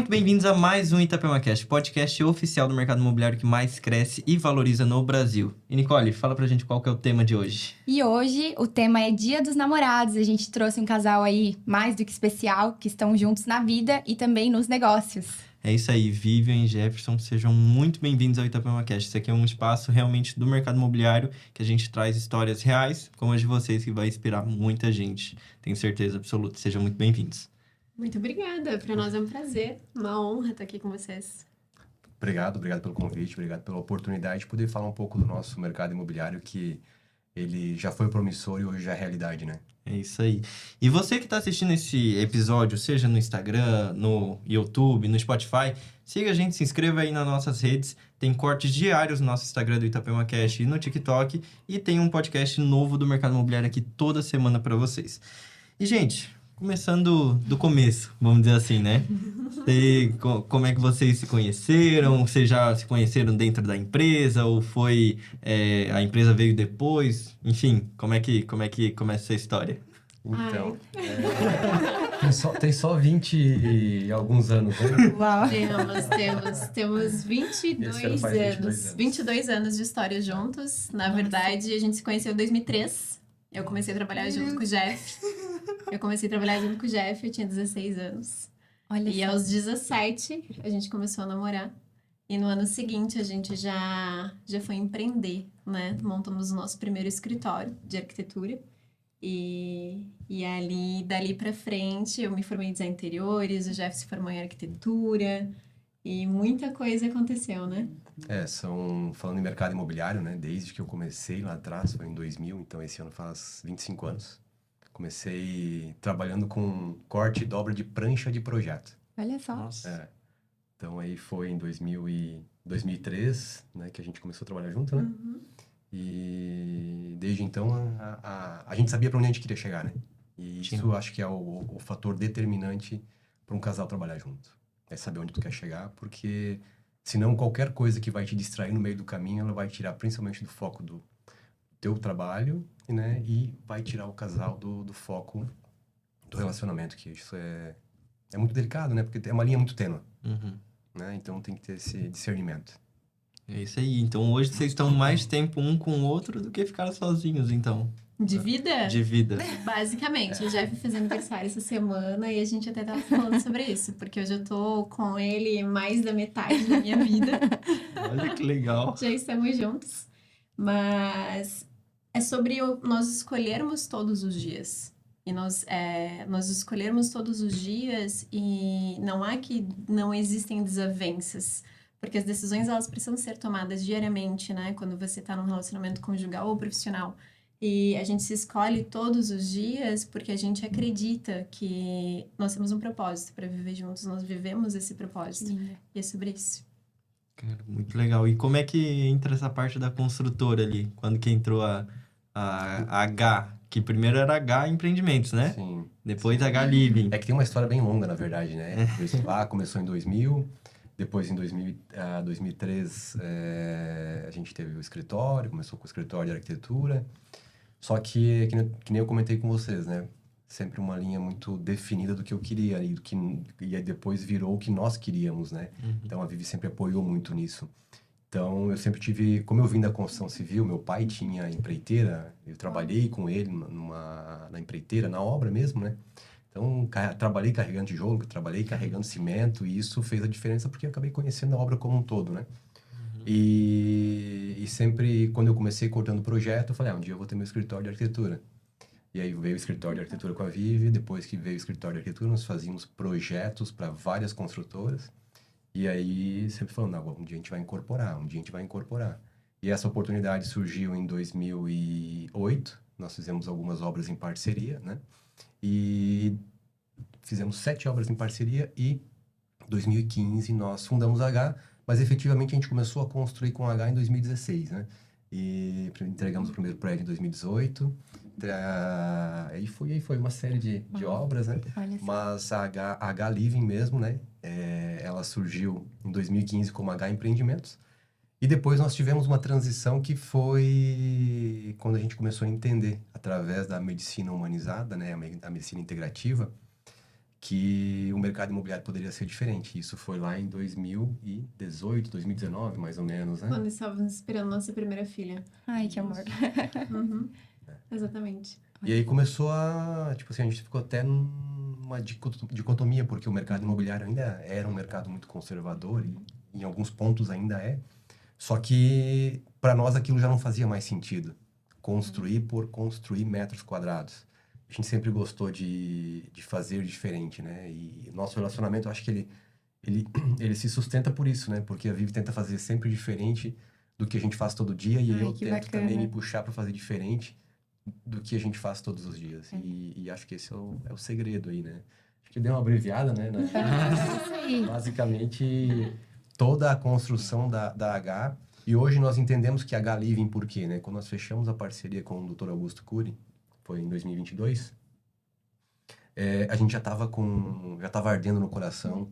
muito bem-vindos a mais um ItapemaCast, podcast oficial do mercado imobiliário que mais cresce e valoriza no Brasil. E Nicole, fala pra gente qual que é o tema de hoje. E hoje o tema é Dia dos Namorados. A gente trouxe um casal aí mais do que especial, que estão juntos na vida e também nos negócios. É isso aí, Vivian e Jefferson, sejam muito bem-vindos ao ItapemaCast. Isso aqui é um espaço realmente do mercado imobiliário que a gente traz histórias reais, como as de vocês, que vai inspirar muita gente. Tenho certeza absoluta. Sejam muito bem-vindos. Muito obrigada, para nós é um prazer, uma honra estar aqui com vocês. Obrigado pelo convite, obrigado pela oportunidade de poder falar um pouco do nosso mercado imobiliário, que ele já foi promissor e hoje já é realidade, né? É isso aí. E você que está assistindo esse episódio, seja no Instagram, no YouTube, no Spotify, siga a gente, se inscreva aí nas nossas redes. Tem cortes diários no nosso Instagram do ItapemaCast e no TikTok. E tem um podcast novo do mercado imobiliário aqui toda semana para vocês. E, gente, começando do começo, vamos dizer assim, né? Como é que vocês se conheceram? Vocês já se conheceram dentro da empresa? Ou foi... a empresa veio depois? Enfim, como é que começa essa história? Então, tem só 20 e alguns anos, né? Uau! Temos 22 anos. 22 anos de história juntos. Na verdade, a gente se conheceu em 2003. Eu comecei a trabalhar junto com o Jeff. Eu tinha 16 anos. Olha E só. aos 17, a gente começou a namorar. E no ano seguinte, a gente já foi empreender, né? Montamos o nosso primeiro escritório de arquitetura. E dali pra frente, eu me formei em design interiores, o Jeff se formou em arquitetura. E muita coisa aconteceu, né? Falando em mercado imobiliário, né? Desde que eu comecei lá atrás, foi em 2000, então esse ano faz 25 anos. Comecei trabalhando com corte e dobra de prancha de projeto. Olha só. Nossa. Então aí foi em 2003, né, que a gente começou a trabalhar junto, né? Uhum. E desde então a gente sabia para onde a gente queria chegar, né? E isso acho que é o fator determinante para um casal trabalhar junto. É saber onde tu quer chegar, porque senão qualquer coisa que vai te distrair no meio do caminho, ela vai tirar principalmente do foco do teu trabalho, né? E vai tirar o casal do foco do relacionamento, que isso é muito delicado, né? Porque é uma linha muito tênue, né? Então tem que ter esse discernimento. É isso aí. Então hoje vocês estão mais tempo um com o outro do que ficar sozinhos, então. De vida? De vida. Basicamente, o Jeff fez aniversário essa semana e a gente até tava falando sobre isso, porque eu já tô com ele mais da metade da minha vida. Olha que legal. Já estamos juntos. Mas é sobre nós escolhermos todos os dias. E nós escolhermos todos os dias e não há que não existem desavenças. Porque as decisões, elas precisam ser tomadas diariamente, né? Quando você está num relacionamento conjugal ou profissional. E a gente se escolhe todos os dias porque a gente acredita que nós temos um propósito para viver juntos. Nós vivemos esse propósito. Linda. E é sobre isso. Cara, muito legal. E como é que entra essa parte da construtora ali? Quando que entrou a H? Que primeiro era H Empreendimentos, né? Sim. Depois H Living. É que tem uma história bem longa, na verdade, né? Lá começou em 2000, depois em 2003 a gente teve o escritório, começou com o escritório de arquitetura. Só que nem eu comentei com vocês, né? Sempre uma linha muito definida do que eu queria e aí depois virou o que nós queríamos, né? Então a Vivi sempre apoiou muito nisso. Então eu sempre tive, como eu vim da construção civil, meu pai tinha empreiteira, eu trabalhei com ele na empreiteira, na obra mesmo, né? Então trabalhei carregando tijolo, trabalhei carregando cimento e isso fez a diferença porque eu acabei conhecendo a obra como um todo, né? E sempre, quando eu comecei cortando o projeto, eu falei, um dia eu vou ter meu escritório de arquitetura. E aí veio o escritório de arquitetura com a Vivi, depois que veio o escritório de arquitetura, nós fazíamos projetos para várias construtoras. E aí sempre falando, não, um dia a gente vai incorporar. E essa oportunidade surgiu em 2008, nós fizemos algumas obras em parceria, né? E fizemos 7 obras em parceria e em 2015 nós fundamos a H, mas efetivamente a gente começou a construir com a H em 2016, né? E entregamos o primeiro prédio em 2018. Aí foi uma série de obras, né? Mas a H Living mesmo, né? Ela surgiu em 2015 como H Empreendimentos. E depois nós tivemos uma transição que foi quando a gente começou a entender, através da medicina humanizada, né? A medicina integrativa, que o mercado imobiliário poderia ser diferente. Isso foi lá em 2018, 2019, mais ou menos, né? Quando estávamos esperando nossa primeira filha. Ai, que amor. Uhum. Exatamente. E aí começou a... Tipo assim, a gente ficou até numa dicotomia, porque o mercado imobiliário ainda era um mercado muito conservador e em alguns pontos ainda é. Só que para nós aquilo já não fazia mais sentido. Construir por construir metros quadrados. A gente sempre gostou de fazer diferente, né? E nosso relacionamento, eu acho que ele se sustenta por isso, né? Porque a Vivi tenta fazer sempre diferente do que a gente faz todo dia. E Ai, eu que tento bacana. também me puxar para fazer diferente do que a gente faz todos os dias. E acho que esse é o segredo aí, né? Acho que deu uma abreviada, né? É isso aí. Basicamente, toda a construção da H. E hoje nós entendemos que a H Living por quê, né? Quando nós fechamos a parceria com o Dr. Augusto Cury, foi em 2022, a gente já estava ardendo no coração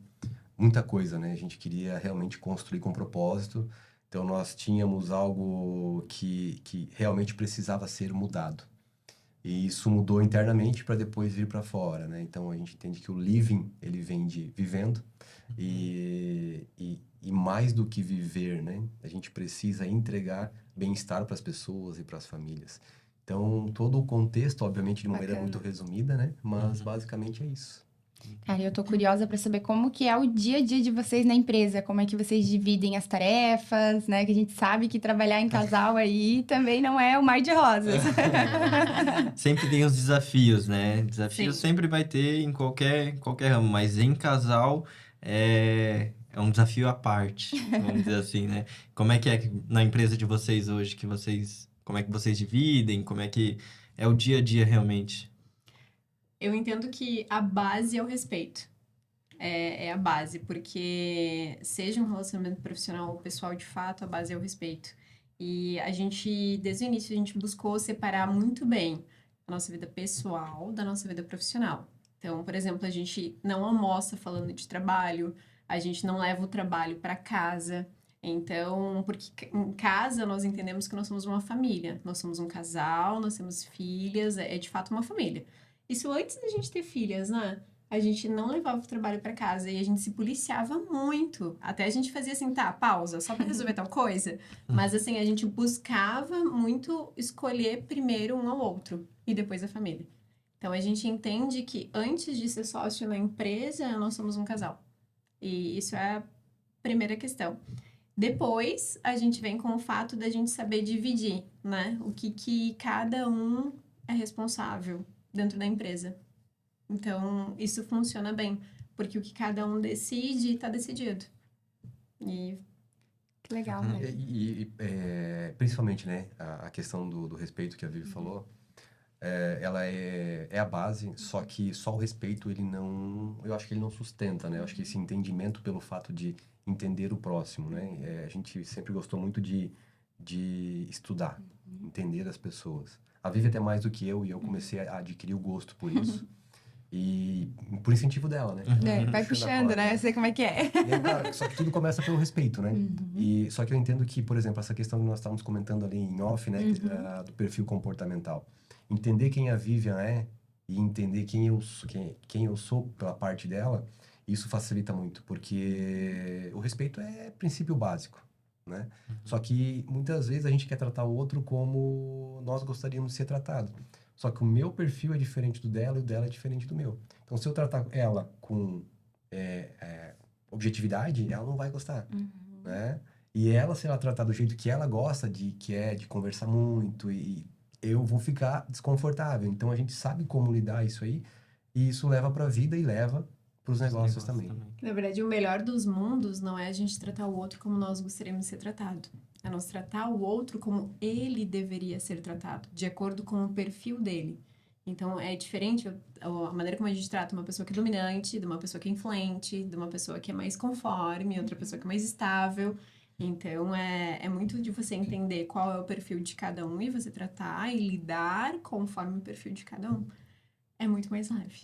muita coisa, né? A gente queria realmente construir com propósito. Então, nós tínhamos algo que realmente precisava ser mudado. E isso mudou internamente para depois vir para fora, né? Então, a gente entende que o living, ele vem de vivendo. E mais do que viver, né? A gente precisa entregar bem-estar para as pessoas e para as famílias. Então, todo o contexto, obviamente, de uma maneira Bacana. muito resumida, né? Mas, basicamente, é isso. Cara, eu tô curiosa pra saber como que é o dia a dia de vocês na empresa, como é que vocês dividem as tarefas, né? Que a gente sabe que trabalhar em casal aí também não é o mar de rosas. Sempre tem os desafios, né? Desafios Sim. sempre vai ter em qualquer ramo, mas em casal é um desafio à parte, vamos dizer assim, né? Como é que na empresa de vocês hoje, como é que vocês dividem, como é que é o dia a dia realmente? Eu entendo que a base é o respeito. É a base, porque seja um relacionamento profissional ou pessoal, de fato, a base é o respeito. E a gente, desde o início, a gente buscou separar muito bem a nossa vida pessoal da nossa vida profissional. Então, por exemplo, a gente não almoça falando de trabalho, a gente não leva o trabalho para casa. Então, porque em casa nós entendemos que nós somos uma família, nós somos um casal, nós temos filhas, é de fato uma família. Isso antes da gente ter filhas, né? A gente não levava o trabalho para casa e a gente se policiava muito. Até a gente fazia assim, tá, pausa, só para resolver tal coisa. Mas assim, a gente buscava muito escolher primeiro um ao outro e depois a família. Então a gente entende que antes de ser sócio na empresa, nós somos um casal. E isso é a primeira questão. Depois, a gente vem com o fato da gente saber dividir, né? O que cada um é responsável dentro da empresa. Então, isso funciona bem, porque o que cada um decide, está decidido. E Que legal, né? Principalmente, né? A questão do respeito que a Vivi falou, ela é a base, só que só o respeito, ele não... Eu acho que ele não sustenta, né? Eu acho que esse entendimento pelo fato de entender o próximo, né? A gente sempre gostou muito de estudar, entender as pessoas. A Vivi até mais do que eu, e eu comecei a adquirir o gosto por isso. E por incentivo dela, né? Vai puxando, né? Eu sei como é que é. E aí, claro, só que tudo começa pelo respeito, né? Só que eu entendo que, por exemplo, essa questão que nós estávamos comentando ali em off, né? Do perfil comportamental. Entender quem a Vivian é e entender quem eu sou pela parte dela, isso facilita muito, porque o respeito é princípio básico, né? Só que muitas vezes a gente quer tratar o outro como nós gostaríamos de ser tratado. Só que o meu perfil é diferente do dela e o dela é diferente do meu. Então, se eu tratar ela com objetividade, ela não vai gostar, né? E ela, se ela tratar do jeito que ela gosta, que é de conversar muito, e eu vou ficar desconfortável. Então, a gente sabe como lidar isso aí, e isso leva para a vida e leva para os negócios também. na verdade, o melhor dos mundos não é a gente tratar o outro como nós gostaríamos de ser tratado. É nós tratar o outro como ele deveria ser tratado, de acordo com o perfil dele. Então, é diferente a maneira como a gente trata uma pessoa que é dominante, de uma pessoa que é influente, de uma pessoa que é mais conforme, outra pessoa que é mais estável. Então, é muito de você entender qual é o perfil de cada um e você tratar e lidar conforme o perfil de cada um. É muito mais leve.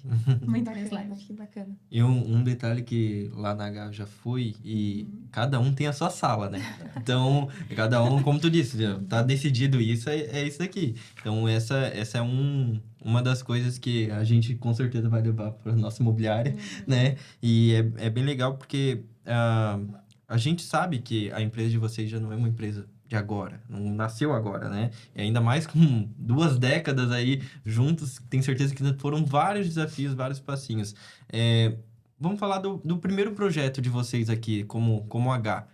Muito mais Bacana, leve. que bacana. E um detalhe que lá na H eu já fui, e cada um tem a sua sala, né? Então, cada um, como tu disse, já tá decidido isso, é isso aqui. Então, essa é uma das coisas que a gente com certeza vai levar para nossa imobiliária, né? E é bem legal porque a gente sabe que a empresa de vocês já não é uma empresa de agora, não nasceu agora, né? E ainda mais com 2 décadas aí juntos, tenho certeza que foram vários desafios, vários passinhos. Vamos falar do primeiro projeto de vocês aqui, como H.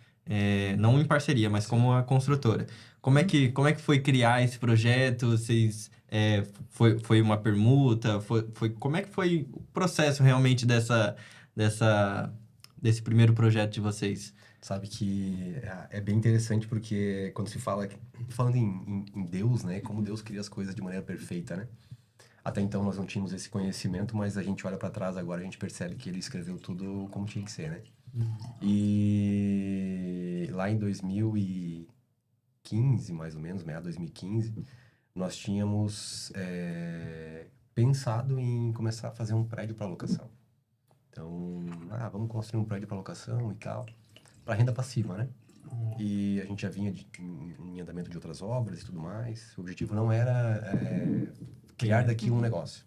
Não em parceria, mas como a construtora. Como é que foi criar esse projeto? Vocês, foi uma permuta? Como é que foi o processo realmente desse primeiro projeto de vocês? Sabe que é bem interessante porque quando se fala, falando em Deus, né? Como Deus cria as coisas de maneira perfeita, né? Até então nós não tínhamos esse conhecimento, mas a gente olha para trás agora, a gente percebe que ele escreveu tudo como tinha que ser, né? E lá em 2015, mais ou menos, meados de 2015, nós tínhamos pensado em começar a fazer um prédio para locação. Então, vamos construir um prédio para locação e tal, para renda passiva, né? E a gente já vinha em andamento de outras obras e tudo mais. O objetivo não era criar daqui um negócio.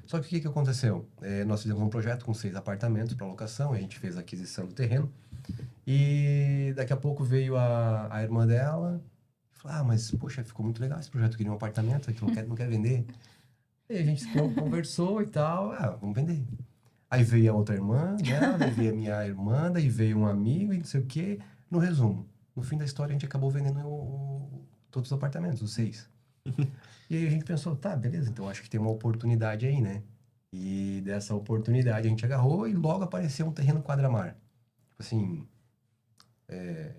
Só que o que aconteceu? Nós fizemos um projeto com 6 apartamentos para locação, a gente fez a aquisição do terreno. E daqui a pouco veio a irmã dela e falou, mas poxa, ficou muito legal esse projeto, eu queria um apartamento, a gente não quer vender. E a gente conversou e tal, vamos vender. Aí veio a outra irmã dela, daí veio a minha irmã, daí veio um amigo e não sei o quê. No resumo, no fim da história a gente acabou vendendo todos os apartamentos, os 6. E aí a gente pensou, tá, beleza, então acho que tem uma oportunidade aí, né? E dessa oportunidade a gente agarrou e logo apareceu um terreno quadra-mar. Assim,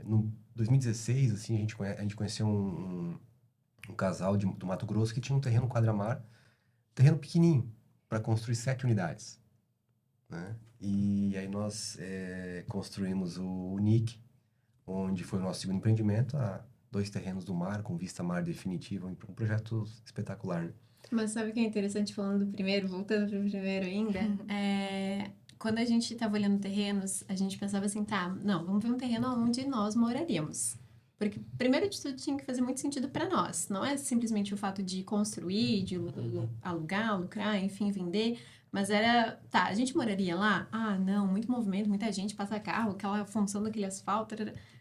no 2016, assim, a gente conheceu um casal do Mato Grosso que tinha um terreno quadra-mar, terreno pequenininho, para construir 7 unidades, né? E aí nós construímos o NIC, onde foi o nosso segundo empreendimento, 2 terrenos do mar, com vista mar definitiva, um projeto espetacular, né? Mas sabe o que é interessante falando do primeiro, voltando para o primeiro ainda? Quando a gente estava olhando terrenos, a gente pensava assim, vamos ver um terreno onde nós moraríamos. Porque, primeiro de tudo, tinha que fazer muito sentido para nós. Não é simplesmente o fato de construir, de alugar, lucrar, enfim, vender. Mas a gente moraria lá? Não, muito movimento, muita gente, passa carro, aquela função daquele asfalto.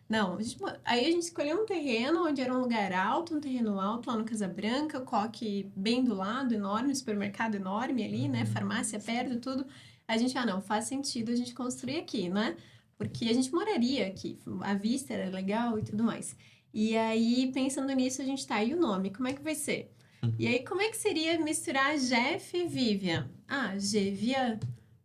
Não, aí a gente escolheu um terreno onde era um lugar alto, um terreno alto lá no Casa Branca, coque bem do lado, enorme, supermercado enorme ali, né? Farmácia perto, tudo. A gente, não, faz sentido a gente construir aqui, né? Porque a gente moraria aqui, a vista era legal e tudo mais. E aí, pensando nisso, a gente e o nome, como é que vai ser? E aí, como é que seria misturar Jeff e Vivian? Gevian.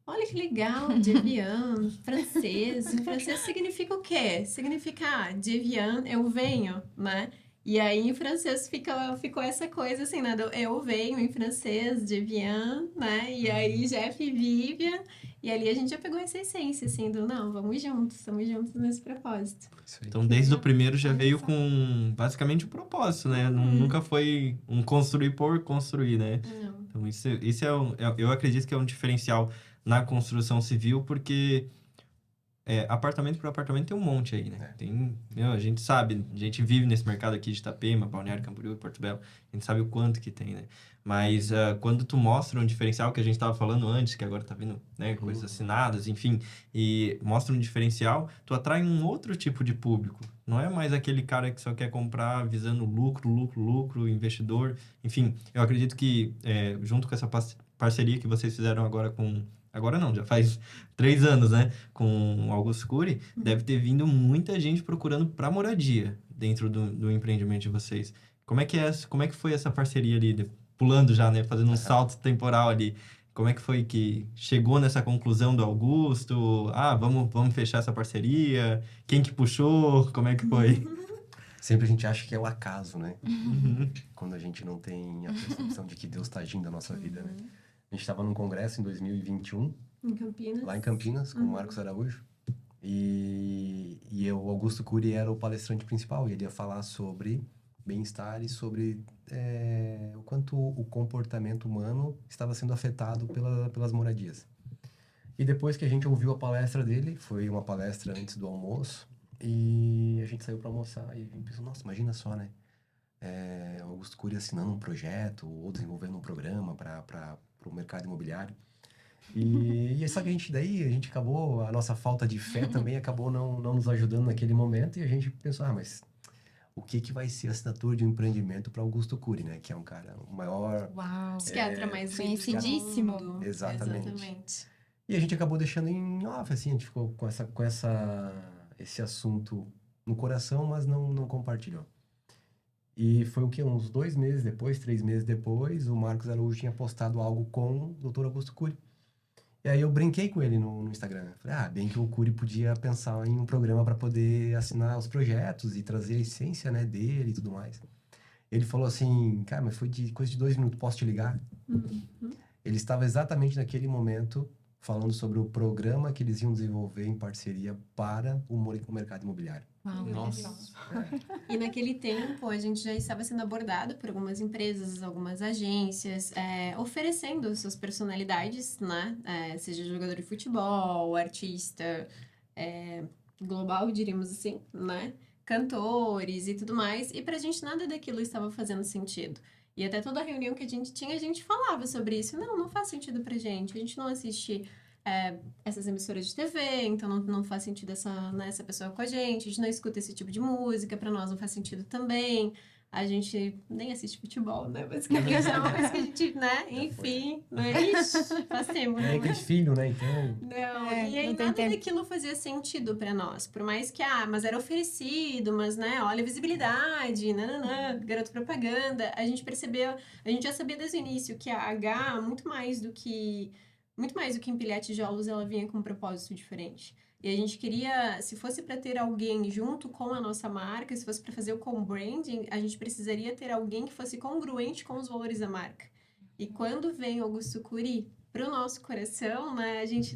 Olha que legal, Jevian, francês. Em francês significa o quê? Significa, Jevian, eu venho, né? E aí, em francês, ficou essa coisa assim, né? Eu venho, em francês, Jevian, né? E aí, Jeff e Vivian. E ali a gente já pegou essa essência, assim, vamos juntos, estamos juntos nesse propósito. Então, desde o primeiro já veio com, basicamente, o propósito, né? Nunca foi um construir por construir, né? Não. Então, isso eu acredito que é um diferencial na construção civil, porque apartamento por apartamento tem um monte aí, né? A gente sabe, a gente vive nesse mercado aqui de Itapema, Balneário Camboriú e Porto Belo, a gente sabe o quanto que tem, né? Mas quando tu mostra um diferencial que a gente estava falando antes, que agora tá vindo, né, coisas assinadas, enfim, e mostra um diferencial, tu atrai um outro tipo de público. Não é mais aquele cara que só quer comprar visando lucro, investidor, enfim. Eu acredito que junto com essa parceria que vocês fizeram agora com... Agora não, já faz 3 anos, né? Com o Augusto Cury, deve ter vindo muita gente procurando para moradia dentro do empreendimento de vocês. Como é que foi essa parceria ali, pulando já, né? Fazendo um salto temporal ali. Como é que foi que chegou nessa conclusão do Augusto? Vamos fechar essa parceria? Quem que puxou? Como é que foi? Sempre a gente acha que é o acaso, né? Quando a gente não tem a percepção de que Deus está agindo na nossa vida, né? A gente estava num congresso em 2021. Em Campinas. Lá em Campinas, com o Marcos Araújo. E o Augusto Cury era o palestrante principal. E ele ia falar sobre bem-estar e sobre o quanto o comportamento humano estava sendo afetado pelas moradias. E depois que a gente ouviu a palestra dele, foi uma palestra antes do almoço, e a gente saiu para almoçar e a gente pensou, nossa, imagina só, né? Augusto Cury assinando um projeto ou desenvolvendo um programa para o mercado imobiliário. E só que a gente acabou, a nossa falta de fé também acabou não nos ajudando naquele momento, e a gente pensou, mas o que vai ser a assinatura de um empreendimento para Augusto Cury, né? Que é um cara, o maior... Uau. Psiquiatra mais conhecidíssimo. lido do mundo. Exatamente. Exatamente. E a gente acabou deixando em off, assim, a gente ficou com esse assunto no coração, mas não compartilhou. E foi o quê? Uns 2 meses depois, 3 meses depois, o Marcos Araújo tinha postado algo com o Dr. Augusto Cury. E aí eu brinquei com ele no Instagram. Falei, bem que o Cury podia pensar em um programa para poder assinar os projetos e trazer a essência, né, dele e tudo mais. Ele falou assim, cara, mas foi coisa de 2 minutos, posso te ligar? Ele estava exatamente naquele momento falando sobre o programa que eles iam desenvolver em parceria para o mercado imobiliário. Uau, Nossa. E naquele tempo, a gente já estava sendo abordado por algumas empresas, algumas agências, oferecendo suas personalidades, né? Seja jogador de futebol, artista, global, diríamos assim, né? Cantores e tudo mais. E pra gente nada daquilo estava fazendo sentido. E até toda reunião que a gente tinha, a gente falava sobre isso. Não faz sentido pra gente. A gente não assiste essas emissoras de TV, então não faz sentido essa pessoa com a gente não escuta esse tipo de música, pra nós não faz sentido também. A gente nem assiste futebol, né? Basicamente é uma coisa que a gente, né? Enfim, não é isso? Faz tempo, né? Nem aqueles filhos, né? Então... Não, É, e aí não tem nada tempo. daquilo fazia sentido pra nós. Por mais que, mas era oferecido, mas, né, olha a visibilidade, nananã, garoto propaganda. A gente percebeu, a gente já sabia desde o início que a H, muito mais do que empilhar tijolos, ela vinha com um propósito diferente. E a gente queria, se fosse para ter alguém junto com a nossa marca, se fosse para fazer o co-branding, a gente precisaria ter alguém que fosse congruente com os valores da marca. E quando vem Augusto Cury para o nosso coração, né, a gente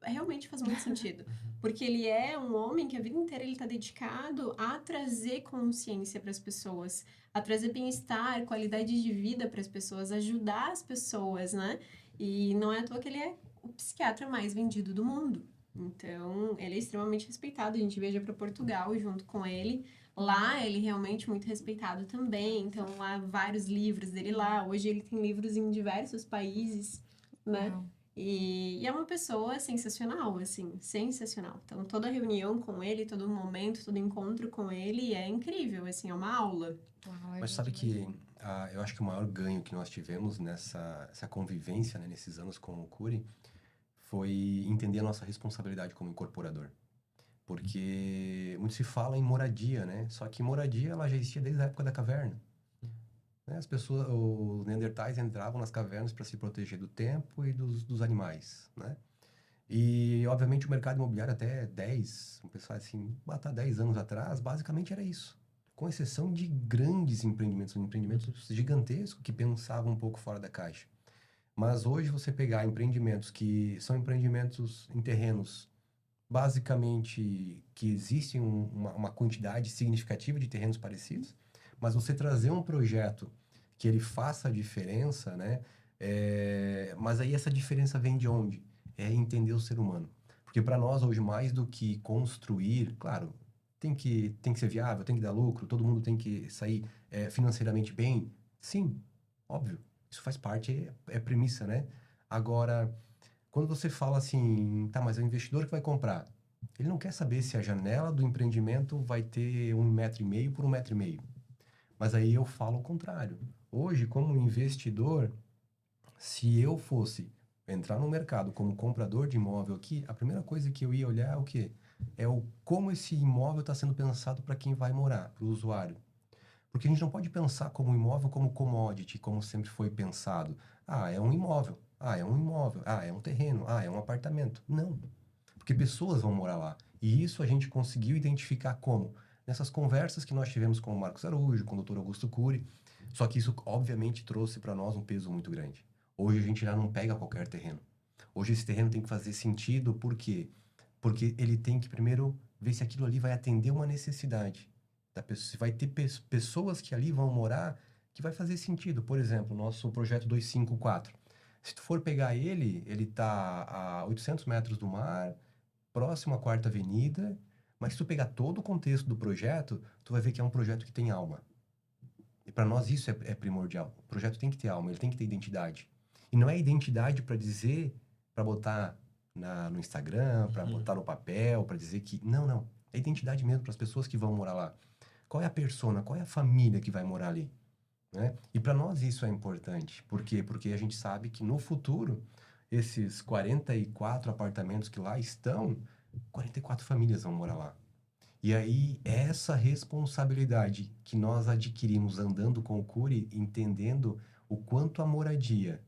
realmente faz muito sentido. Porque ele é um homem que a vida inteira ele está dedicado a trazer consciência para as pessoas, a trazer bem-estar, qualidade de vida para as pessoas, ajudar as pessoas, né? E não é à toa que ele é o psiquiatra mais vendido do mundo. Então, ele é extremamente respeitado. A gente viaja para Portugal junto com ele. Lá, ele é realmente muito respeitado também. Então, lá, vários livros dele lá. Hoje, ele tem livros em diversos países, né? Uau. E é uma pessoa sensacional, assim, sensacional. Então, toda reunião com ele, todo momento, todo encontro com ele é incrível, assim, é uma aula. Uau, Mas sabe que eu acho que o maior ganho que nós tivemos essa convivência, né, nesses anos com o Cury, foi entender a nossa responsabilidade como incorporador. Porque muito se fala em moradia, né? Só que moradia ela já existia desde a época da caverna. Né? As pessoas, os neandertais entravam nas cavernas para se proteger do tempo e dos animais, né? E, obviamente, o mercado imobiliário até 10, vamos pensar assim, até 10 anos atrás, basicamente era isso. Com exceção de grandes empreendimentos gigantescos que pensavam um pouco fora da caixa. Mas hoje você pegar empreendimentos que são empreendimentos em terrenos, basicamente, que existem uma quantidade significativa de terrenos parecidos, mas você trazer um projeto que ele faça a diferença, né? Mas aí essa diferença vem de onde? É entender o ser humano. Porque para nós hoje, mais do que construir, claro, tem que ser viável, tem que dar lucro, todo mundo tem que sair financeiramente bem. Sim, óbvio. Isso faz parte, é premissa, né? Agora, quando você fala assim, tá, mas é o investidor que vai comprar. Ele não quer saber se a janela do empreendimento vai ter 1,5 m por 1,5 m. Mas aí eu falo o contrário. Hoje, como investidor, se eu fosse entrar no mercado como comprador de imóvel aqui, a primeira coisa que eu ia olhar é o quê? Como esse imóvel está sendo pensado para quem vai morar, para o usuário. Porque a gente não pode pensar como imóvel como commodity, como sempre foi pensado. É um imóvel. É um imóvel. É um terreno. É um apartamento. Não. Porque pessoas vão morar lá. E isso a gente conseguiu identificar como? Nessas conversas que nós tivemos com o Marcos Araújo, com o Dr. Augusto Cury. Só que isso, obviamente, trouxe para nós um peso muito grande. Hoje a gente já não pega qualquer terreno. Hoje esse terreno tem que fazer sentido, por quê? Porque ele tem que primeiro ver se aquilo ali vai atender uma necessidade Você vai ter pessoas que ali vão morar que vai fazer sentido. Por exemplo, o nosso projeto 254. Se tu for pegar ele tá a 800 metros do mar, próximo à Quarta Avenida, mas se tu pegar todo o contexto do projeto, tu vai ver que é um projeto que tem alma. E para nós isso é primordial. O projeto tem que ter alma, ele tem que ter identidade. E não é identidade para dizer, para botar no Instagram, para botar no papel, para dizer que... Não. É identidade mesmo para as pessoas que vão morar lá. Qual é a persona, qual é a família que vai morar ali? Né? E para nós isso é importante. Por quê? Porque a gente sabe que no futuro, esses 44 apartamentos que lá estão, 44 famílias vão morar lá. E aí, essa responsabilidade que nós adquirimos andando com o Cury, entendendo o quanto a moradia,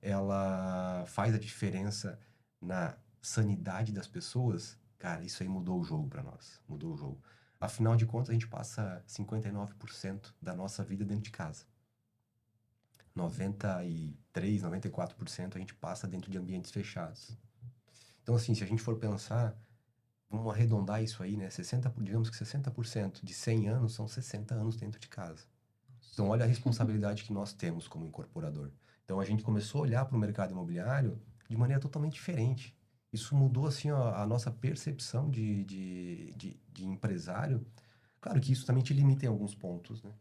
ela faz a diferença na sanidade das pessoas, cara, isso aí mudou o jogo para nós. Mudou o jogo. Afinal de contas, a gente passa 59% da nossa vida dentro de casa. 93, 94% a gente passa dentro de ambientes fechados. Então, assim, se a gente for pensar, vamos arredondar isso aí, né? Digamos que 60% de 100 anos são 60 anos dentro de casa. Então, olha a responsabilidade que nós temos como incorporador. Então, a gente começou a olhar para o mercado imobiliário de maneira totalmente diferente. Isso mudou, assim, a nossa percepção de empresário. Claro que isso também te limita em alguns pontos, né?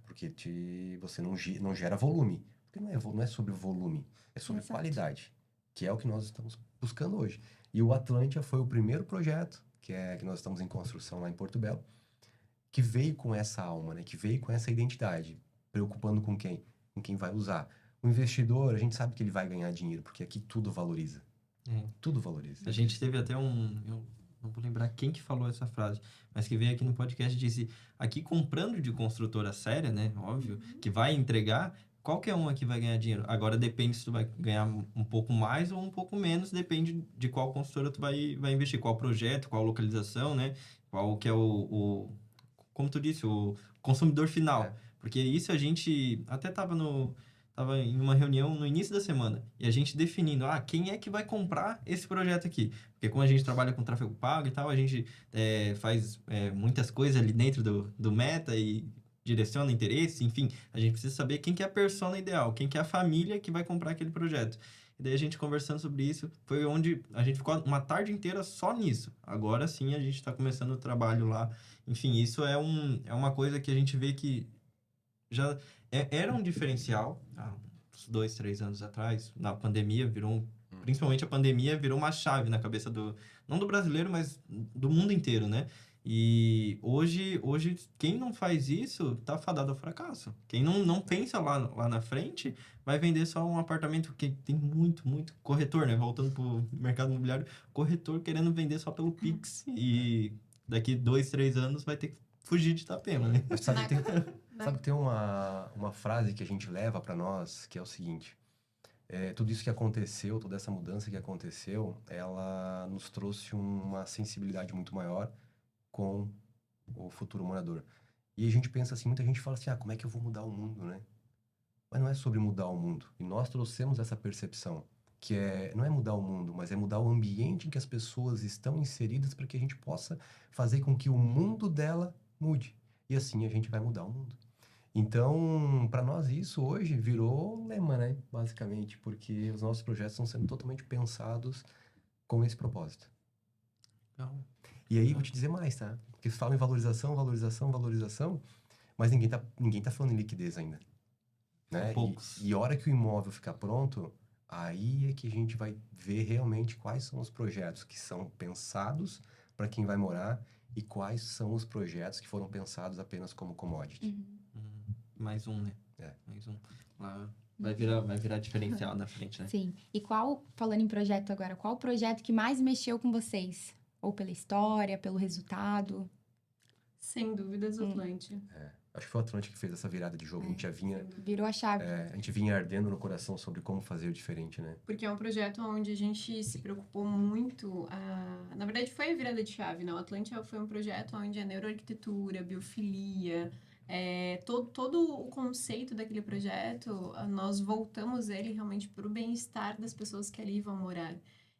Porque você não gera volume. Porque não é sobre volume, é sobre Exato. qualidade, que é o que nós estamos buscando hoje. E o Atlântia foi o primeiro projeto, que nós estamos em construção lá em Porto Belo, que veio com essa alma, né? Que veio com essa identidade, preocupando com quem? Com quem vai usar. O investidor, a gente sabe que ele vai ganhar dinheiro, porque aqui tudo valoriza. Tudo valoriza. A gente teve até eu não vou lembrar quem que falou essa frase, mas que veio aqui no podcast e disse, aqui comprando de construtora séria, né, óbvio, que vai entregar, qualquer um aqui vai ganhar dinheiro. Agora depende se tu vai ganhar um pouco mais ou um pouco menos, depende de qual construtora tu vai investir, qual projeto, qual localização, né, qual que é como tu disse, o consumidor final. Porque isso a gente até tava em uma reunião no início da semana e a gente definindo, quem é que vai comprar esse projeto aqui? Porque como a gente trabalha com tráfego pago e tal, a gente faz muitas coisas ali dentro do Meta e direciona interesse, enfim, a gente precisa saber quem que é a persona ideal, quem que é a família que vai comprar aquele projeto. E daí a gente conversando sobre isso, foi onde a gente ficou uma tarde inteira só nisso. Agora sim a gente está começando o trabalho lá. Enfim, isso é uma coisa que a gente vê que já era um diferencial há uns 2, 3 anos atrás. Na pandemia principalmente a pandemia virou uma chave na cabeça não do brasileiro, mas do mundo inteiro, né? E hoje quem não faz isso tá fadado ao fracasso. Quem não pensa lá na frente vai vender só um apartamento que tem muito, muito corretor, né? Voltando pro mercado imobiliário, corretor querendo vender só pelo Pix. E daqui 2, 3 anos vai ter que fugir de Itapema, né? Sabe que tem uma frase que a gente leva para nós, que é o seguinte: tudo isso que aconteceu, toda essa mudança que aconteceu, ela nos trouxe uma sensibilidade muito maior com o futuro morador. E a gente pensa assim, muita gente fala assim, como é que eu vou mudar o mundo, né? Mas não é sobre mudar o mundo. E nós trouxemos essa percepção, que não é mudar o mundo, mas é mudar o ambiente em que as pessoas estão inseridas para que a gente possa fazer com que o mundo dela mude. E assim a gente vai mudar o mundo. Então, para nós isso hoje virou um lema, né? Basicamente, porque os nossos projetos estão sendo totalmente pensados com esse propósito. Legal. E aí, vou te dizer mais, tá? Porque você fala em valorização, mas ninguém tá falando em liquidez ainda. Né? Poucos. E a hora que o imóvel ficar pronto, aí é que a gente vai ver realmente quais são os projetos que são pensados para quem vai morar e quais são os projetos que foram pensados apenas como commodity. Mais um, né? Mais um. Lá vai virar diferencial na frente, né? Sim. E falando em projeto agora, qual o projeto que mais mexeu com vocês? Ou pela história, pelo resultado? Sem dúvidas, o Atlântia. Acho que foi o Atlântico que fez essa virada de jogo. A gente já vinha... Virou a chave. a gente vinha ardendo no coração sobre como fazer o diferente, né? Porque é um projeto onde a gente se preocupou muito. Na verdade, foi a virada de chave, né? O Atlântia foi um projeto onde a neuroarquitetura, biofilia, todo o conceito daquele projeto, nós voltamos ele realmente para o bem-estar das pessoas que ali vão morar.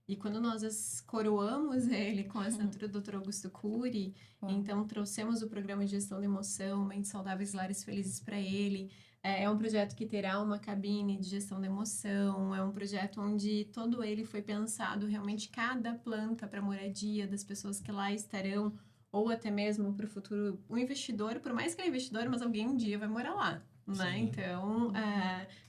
E quando nós coroamos ele com a assinatura do Dr. Augusto Cury, então trouxemos o programa de gestão da emoção, Mentes Saudáveis, Lares Felizes para ele. É um projeto que terá uma cabine de gestão da emoção, é um projeto onde todo ele foi pensado realmente cada planta para moradia das pessoas que lá estarão, ou até mesmo para o futuro, o investidor, por mais que ele é investidor, mas alguém um dia vai morar lá, né? Sim. Então,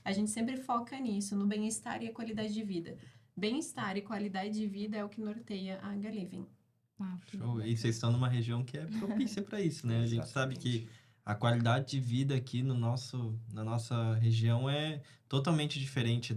a gente sempre foca nisso, no bem-estar e a qualidade de vida. Bem-estar e qualidade de vida é o que norteia a Galiving. Show. E vocês estão numa região que é propícia para isso, né? A gente sabe que a qualidade de vida aqui na nossa região é totalmente diferente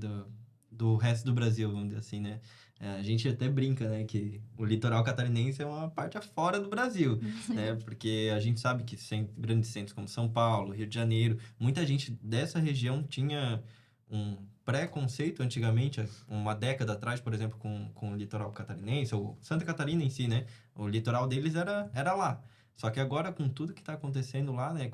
do resto do Brasil, vamos dizer assim, né? A gente até brinca, né, que o litoral catarinense é uma parte afora do Brasil, né? Porque a gente sabe que grandes centros como São Paulo, Rio de Janeiro, muita gente dessa região tinha um preconceito antigamente, uma década atrás, por exemplo, com o litoral catarinense, ou Santa Catarina em si, né? O litoral deles era lá. Só que agora, com tudo que está acontecendo lá, né?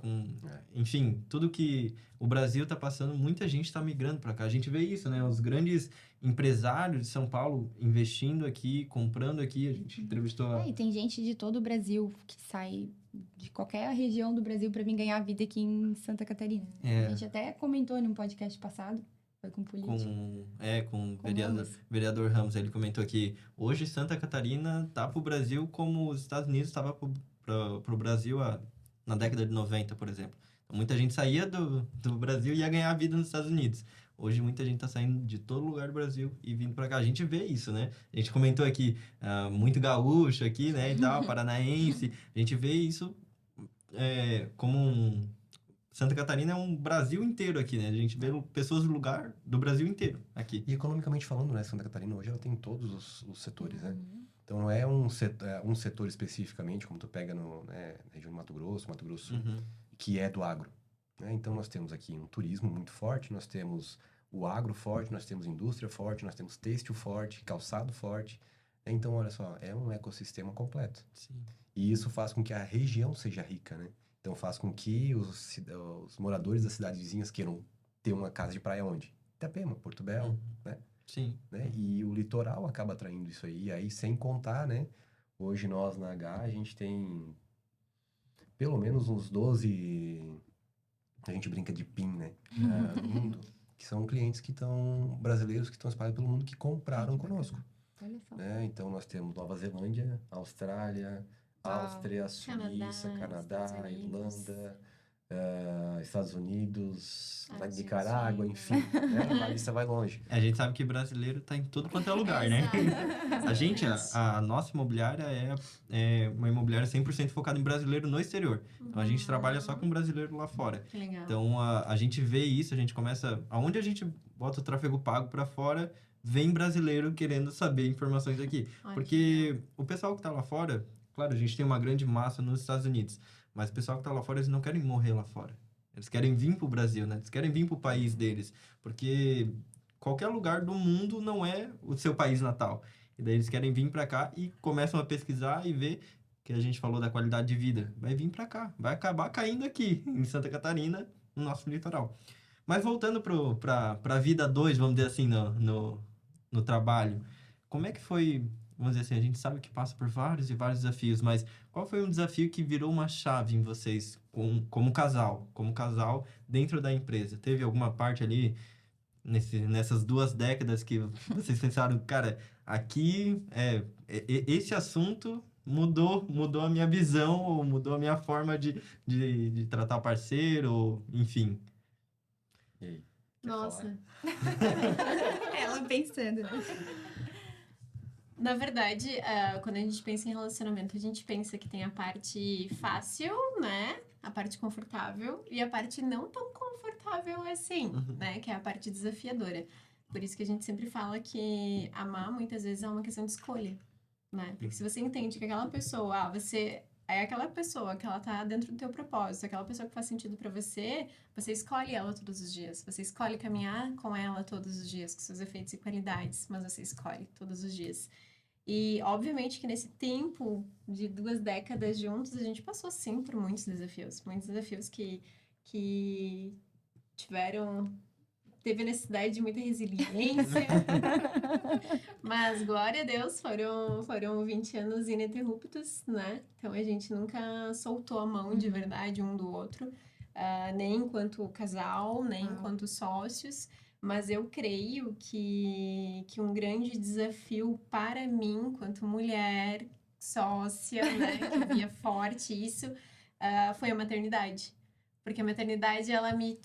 Enfim, tudo que o Brasil está passando, muita gente está migrando para cá. A gente vê isso, né? Os grandes empresários de São Paulo investindo aqui, comprando aqui. A gente entrevistou... E tem gente de todo o Brasil que sai de qualquer região do Brasil para vir ganhar vida aqui em Santa Catarina. A gente até comentou num podcast passado. Foi com político. Com o vereador Ramos. Ele comentou que hoje Santa Catarina tá pro Brasil como os Estados Unidos estava pro Brasil na década de 90, por exemplo. Então, muita gente saía do Brasil e ia ganhar a vida nos Estados Unidos. Hoje muita gente tá saindo de todo lugar do Brasil e vindo para cá. A gente vê isso, né? A gente comentou aqui, muito gaúcho aqui, né, e tal, paranaense. A gente vê isso como Santa Catarina é um Brasil inteiro aqui, né? A gente vê pessoas do lugar do Brasil inteiro aqui. E economicamente falando, né, Santa Catarina hoje ela tem todos os setores, né? Então não é um setor especificamente, como tu pega na região do Mato Grosso Sul, que é do agro, né? Então nós temos aqui um turismo muito forte, nós temos o agro forte, nós temos indústria forte, nós temos têxtil forte, calçado forte. Então, olha só, é um ecossistema completo. Sim. E isso faz com que a região seja rica, né? Então faz com que os moradores das cidades vizinhas queiram ter uma casa de praia onde? Itapema, Porto Belo, né? Sim. Né? E o litoral acaba atraindo isso aí. E aí, sem contar, né? Hoje nós na H, a gente tem pelo menos uns 12... A gente brinca de PIN, né? No mundo. Que são clientes brasileiros que estão espalhados pelo mundo que compraram conosco. Olha só. Né? Então nós temos Nova Zelândia, Austrália... Áustria, Suíça, Canadá, Irlanda, Estados Unidos, Nicarágua, enfim, né? A lista vai longe. A gente sabe que brasileiro tá em tudo quanto é lugar, né? A nossa imobiliária é uma imobiliária 100% focada em brasileiro no exterior. Então, a gente trabalha só com brasileiro lá fora. Que legal. Então, a gente vê isso, a gente começa... Aonde a gente bota o tráfego pago para fora, vem brasileiro querendo saber informações aqui. Porque o pessoal que tá lá fora... Claro, a gente tem uma grande massa nos Estados Unidos, mas o pessoal que está lá fora, eles não querem morrer lá fora. Eles querem vir para o Brasil, né? Eles querem vir para o país deles, porque qualquer lugar do mundo não é o seu país natal. E daí eles querem vir para cá e começam a pesquisar e ver que a gente falou da qualidade de vida. Vai vir para cá, vai acabar caindo aqui, em Santa Catarina, no nosso litoral. Mas voltando para a vida 2, vamos dizer assim, no trabalho, como é que foi... Vamos dizer assim, a gente sabe que passa por vários e vários desafios, mas qual foi um desafio que virou uma chave em vocês como casal dentro da empresa? Teve alguma parte ali nessas 2 décadas que vocês pensaram, cara, aqui esse assunto mudou a minha visão ou mudou a minha forma de tratar o parceiro, ou, enfim. E aí? Nossa. Ela pensando. Na verdade, quando a gente pensa em relacionamento, a gente pensa que tem a parte fácil, né? A parte confortável e a parte não tão confortável assim, né? Que é a parte desafiadora. Por isso que a gente sempre fala que amar muitas vezes é uma questão de escolha, né? Porque se você entende que aquela pessoa, você é aquela pessoa que ela tá dentro do teu propósito, aquela pessoa que faz sentido pra você, você escolhe ela todos os dias. Você escolhe caminhar com ela todos os dias, com seus efeitos e qualidades, mas você escolhe todos os dias. E, obviamente, que nesse tempo de 2 décadas juntos, a gente passou, sim, por muitos desafios que tiveram teve necessidade de muita resiliência. Mas, glória a Deus, foram 20 anos ininterruptos, né? Então, a gente nunca soltou a mão de verdade um do outro, nem enquanto casal, nem enquanto sócios. Mas eu creio que um grande desafio para mim, enquanto mulher, sócia, né, que via forte isso, foi a maternidade. Porque a maternidade, ela me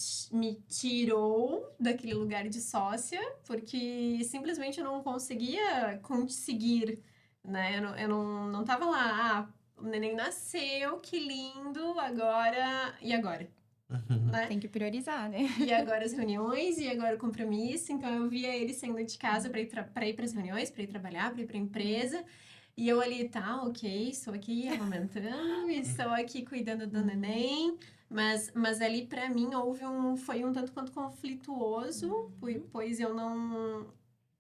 tirou daquele lugar de sócia, porque simplesmente eu não conseguia conseguir, né? Eu não tava lá, o neném nasceu, que lindo, agora... E agora? Né? Tem que priorizar, né? E agora as reuniões, e agora o compromisso. Então, eu via ele saindo de casa para ir para as reuniões, para ir trabalhar, para ir para a empresa. E eu ali, tá, ok, estou aqui amamentando, estou aqui cuidando do neném. Mas ali, para mim, foi um tanto quanto conflituoso, pois eu não...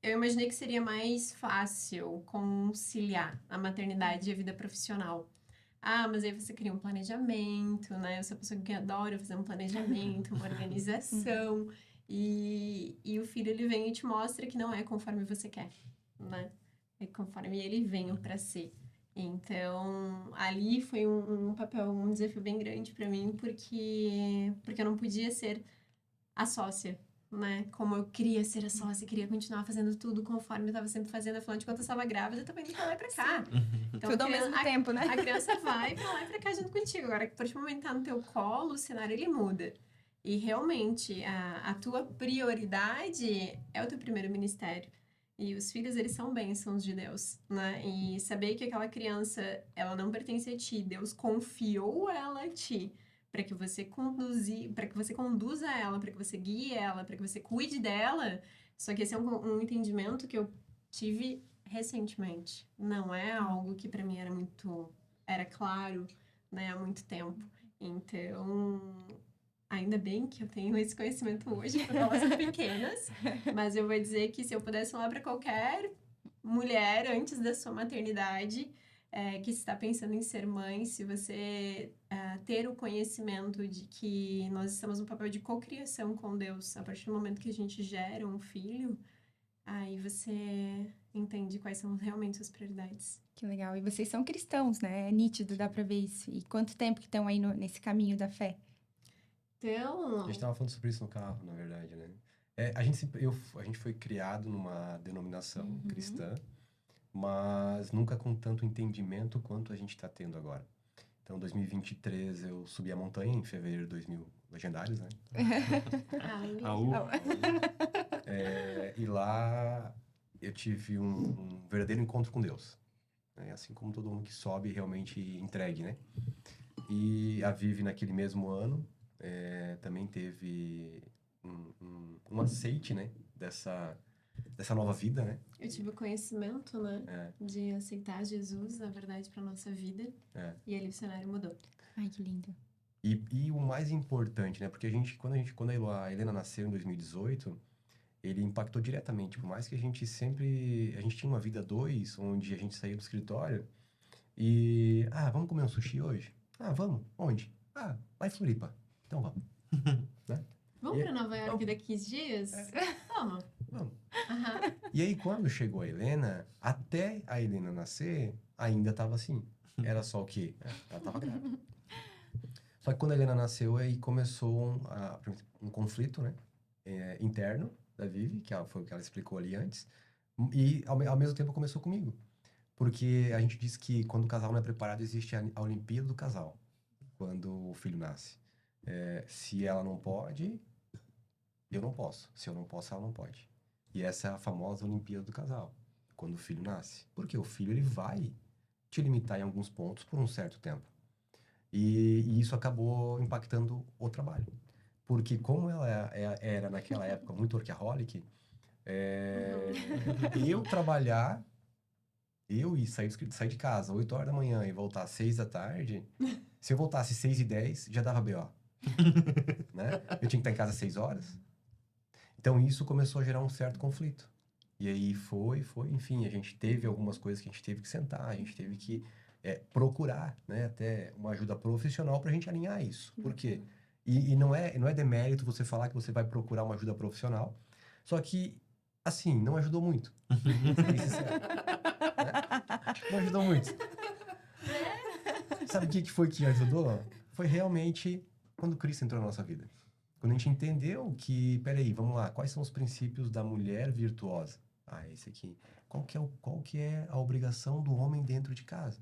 Eu imaginei que seria mais fácil conciliar a maternidade e a vida profissional. Ah, mas aí você cria um planejamento, né? Eu sou a pessoa que adora fazer um planejamento, uma organização. E o filho, ele vem e te mostra que não é conforme você quer, né? É conforme ele veio para ser. Então, ali foi um papel, um desafio bem grande para mim, porque eu não podia ser a sócia, né? Como eu queria ser a sócia, queria continuar fazendo tudo conforme eu estava sempre fazendo, afinal de contas eu estava grávida, eu estava indo pra lá e pra cá. Então, Tudo ao mesmo tempo, né? A criança vai pra lá e pra cá junto contigo. Agora, que a partir do momento que tá no teu colo, o cenário ele muda. E realmente, a tua prioridade é o teu primeiro ministério. E os filhos, eles são bênçãos de Deus, né? E saber que aquela criança, ela não pertence a ti, Deus confiou ela a ti, para que você conduza ela, para que você guie ela, para que você cuide dela. Só que esse é um entendimento que eu tive recentemente. Não é algo que para mim era claro, né, há muito tempo. Então, ainda bem que eu tenho esse conhecimento hoje, porque elas são pequenas, mas eu vou dizer que se eu pudesse falar para qualquer mulher antes da sua maternidade, que está pensando em ser mãe, se você ter o conhecimento de que nós estamos no papel de cocriação com Deus, a partir do momento que a gente gera um filho, aí você entende quais são realmente suas prioridades. Que legal. E vocês são cristãos, né? É nítido, dá pra ver isso. E quanto tempo que estão aí nesse caminho da fé? Então... A gente tava falando sobre isso no carro, na verdade, né? A gente foi criado numa denominação cristã, mas nunca com tanto entendimento quanto a gente está tendo agora. Então, em 2023, eu subi a montanha, em fevereiro de 2000, legendários, né? E lá eu tive um verdadeiro encontro com Deus. Né? Assim como todo mundo que sobe realmente entregue, né? E a Vivi, naquele mesmo ano, também teve um aceite, né? Dessa nova vida, né? Eu tive o conhecimento, né? De aceitar Jesus, na verdade, para nossa vida. E ali o cenário mudou. Ai, que lindo. E o mais importante, né? Porque quando a Helena nasceu em 2018, ele impactou diretamente. Por mais que a gente tinha uma vida a dois, onde a gente saía do escritório e... vamos comer um sushi hoje? Vamos. Onde? Lá em Floripa. Então vamos. Né? Vamos para Nova York daqui 15 dias? Vamos. Vamos. E aí, quando chegou a Helena, até a Helena nascer, ainda tava assim. Era só o quê? Ela tava grávida. Só que quando a Helena nasceu, aí começou um conflito, né? Interno da Vivi, que foi o que ela explicou ali antes. E, ao mesmo tempo, começou comigo. Porque a gente diz que quando o casal não é preparado, existe a Olimpíada do casal. Quando o filho nasce. Se ela não pode, eu não posso. Se eu não posso, ela não pode. E essa é a famosa Olimpíada do casal, quando o filho nasce. Porque o filho, ele vai te limitar em alguns pontos por um certo tempo. E isso acabou impactando o trabalho. Porque como ela era naquela época muito workaholic, eu trabalhar, eu ir sair de casa 8 horas da manhã e voltar às 6 da tarde, se eu voltasse 6h10, já dava BO. Né? Eu tinha que estar em casa às 6 horas. Então, isso começou a gerar um certo conflito. E aí enfim, a gente teve algumas coisas que a gente teve que sentar, a gente teve que procurar, né, até uma ajuda profissional para a gente alinhar isso. Por quê? E não é demérito você falar que você vai procurar uma ajuda profissional. Só que, assim, não ajudou muito. Bem sincero, né? Não ajudou muito. Sabe o que foi que ajudou? Foi realmente quando Cristo entrou na nossa vida. Quando a gente entendeu que, peraí, vamos lá, quais são os princípios da mulher virtuosa? Ah, esse aqui. Qual que é a obrigação do homem dentro de casa?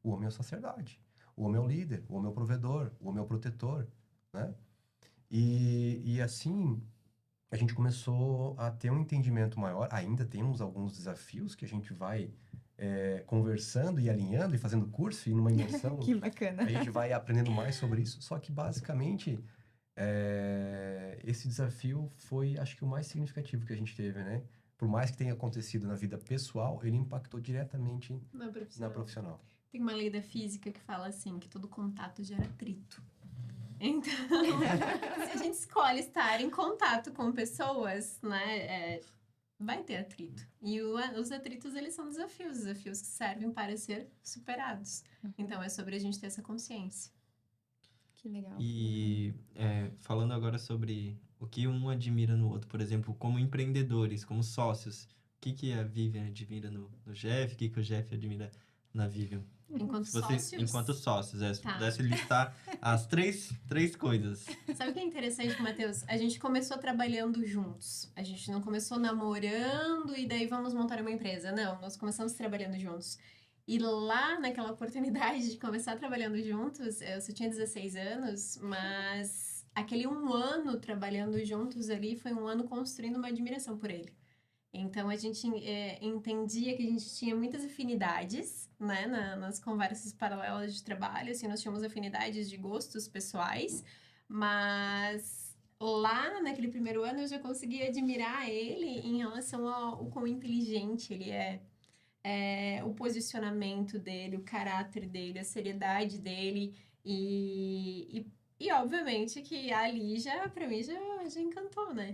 O homem é o sacerdote. O homem é o líder. O homem é o provedor. O homem é o protetor, né? E assim, a gente começou a ter um entendimento maior. Ainda temos alguns desafios que a gente vai conversando e alinhando e fazendo curso e numa imersão. Que bacana. A gente vai aprendendo mais sobre isso. Só que, basicamente, esse desafio foi, acho que, o mais significativo que a gente teve, né? Por mais que tenha acontecido na vida pessoal, ele impactou diretamente na profissional. Tem uma lei da física que fala assim, que todo contato gera atrito. Então, se a gente escolhe estar em contato com pessoas, né, vai ter atrito. E os atritos, eles são desafios que servem para ser superados. Então, é sobre a gente ter essa consciência. Que legal. E falando agora sobre o que um admira no outro, por exemplo, como empreendedores, como sócios, o que a Vivian admira no Jeff, o que o Jeff admira na Vivian? Enquanto Vocês, sócios... enquanto sócios, se Tá. pudesse listar as três coisas. Sabe o que é interessante, Matheus? A gente começou trabalhando juntos. A gente não começou namorando e daí vamos montar uma empresa. Não, nós começamos trabalhando juntos. E lá, naquela oportunidade de começar trabalhando juntos, eu só tinha 16 anos, mas aquele 1 ano trabalhando juntos ali foi 1 ano construindo uma admiração por ele. Então, a gente entendia que a gente tinha muitas afinidades, né, nas conversas paralelas de trabalho, assim, nós tínhamos afinidades de gostos pessoais, mas lá naquele primeiro ano eu já conseguia admirar ele em relação ao quão inteligente ele o posicionamento dele, o caráter dele, a seriedade dele e obviamente que ali pra mim já encantou, né?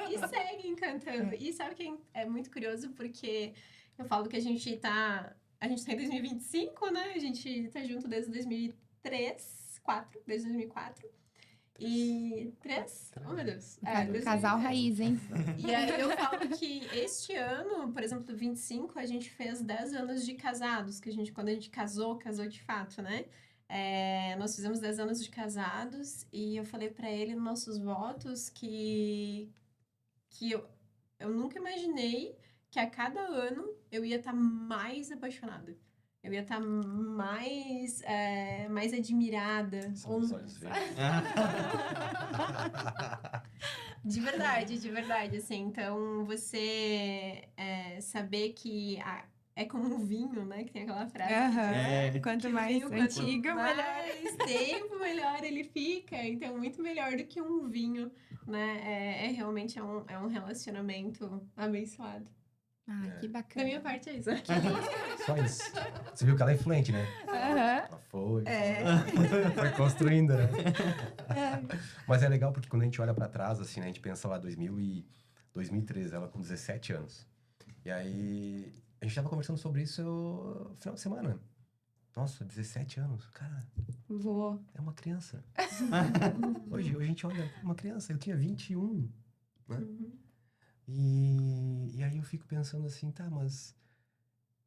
E segue encantando. E sabe que é muito curioso porque eu falo que a gente tá em 2025, né? A gente tá junto desde 2004. E 3? Oh, meu Deus. Casal raiz, hein? E aí eu falo que este ano, por exemplo, 25, a gente fez 10 anos de casados, quando a gente casou de fato, né? Nós fizemos 10 anos de casados e eu falei pra ele nos nossos votos que eu nunca imaginei que a cada ano eu ia estar mais apaixonada. Eu ia estar mais admirada. São os olhos verdes. De verdade, assim. Então, você saber que é como um vinho, né? Que tem aquela frase. Quanto que mais vinho, antigo, melhor. mais tempo, melhor ele fica. Então, muito melhor do que um vinho, né? Realmente é um relacionamento abençoado. Que Da bacana. minha parte é isso. Só isso. Você viu que ela é influente, né? Ela foi construindo, né? Mas é legal porque quando a gente olha pra trás, assim, né? A gente pensa lá 2013, ela com 17 anos. E aí, a gente tava conversando sobre isso no final de semana. Nossa, 17 anos, cara, Vou. é uma criança. Hoje a gente olha, uma criança, eu tinha 21, né? E aí eu fico pensando assim, tá, mas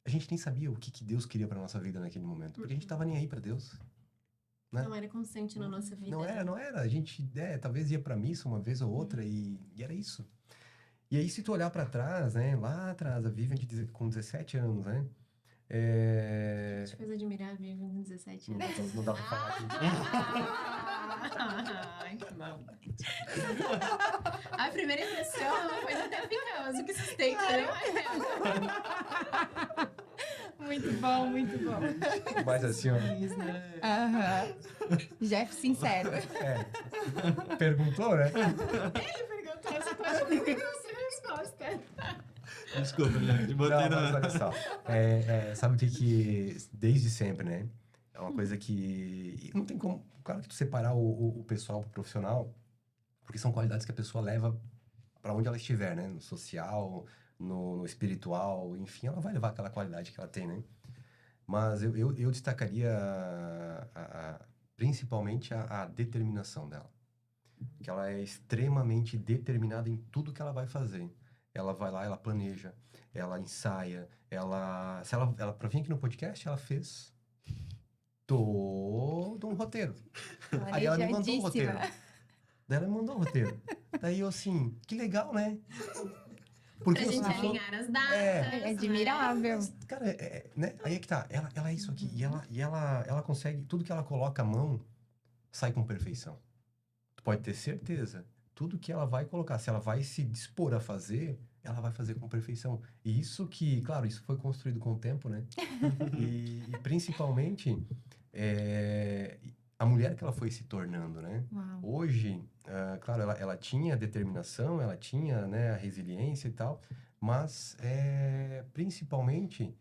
a gente nem sabia o que Deus queria pra nossa vida naquele momento. Porque a gente tava nem aí pra Deus. Né? Não era constante na nossa vida. Não era. A gente, talvez ia pra missa uma vez ou outra e era isso. E aí, se tu olhar pra trás, né? Lá atrás, a Vivian com 17 anos, né? A gente fez admirar a Vivian com 17 anos. Não dá pra falar aqui. Ai, que maldade. A primeira impressão foi até ficamos. O que sustenta, né? Muito bom, muito bom. Mas assim, ó. Jeff sincero. Perguntou, né? Ele perguntou, você pode perguntar a sua resposta. Desculpa, gente. Botei Não, mas olha só. Sabe o que desde sempre, né? É uma coisa que não tem como, claro que tu separar o pessoal pro profissional, porque são qualidades que a pessoa leva para onde ela estiver, né? No social, no espiritual, enfim, ela vai levar aquela qualidade que ela tem, né? Mas eu destacaria principalmente a determinação dela. Que ela é extremamente determinada em tudo que ela vai fazer. Ela vai lá, ela planeja, ela ensaia, ela para vir aqui no podcast, ela fez todo um roteiro. Aí ela me mandou um roteiro. Daí ela me mandou um roteiro. Daí eu assim, que legal, né? Porque Pra eu gente sou... alinhar as datas. É admirável. Cara, né? Aí é que tá. Ela é isso aqui. E ela consegue... Tudo que ela coloca a mão, sai com perfeição. Tu pode ter certeza. Tudo que ela vai colocar, se ela vai se dispor a fazer, ela vai fazer com perfeição. E isso que... Claro, isso foi construído com o tempo, né? E principalmente... a mulher que ela foi se tornando, né? Uau. Hoje, claro, ela tinha determinação, ela tinha, né, a resiliência e tal, mas principalmente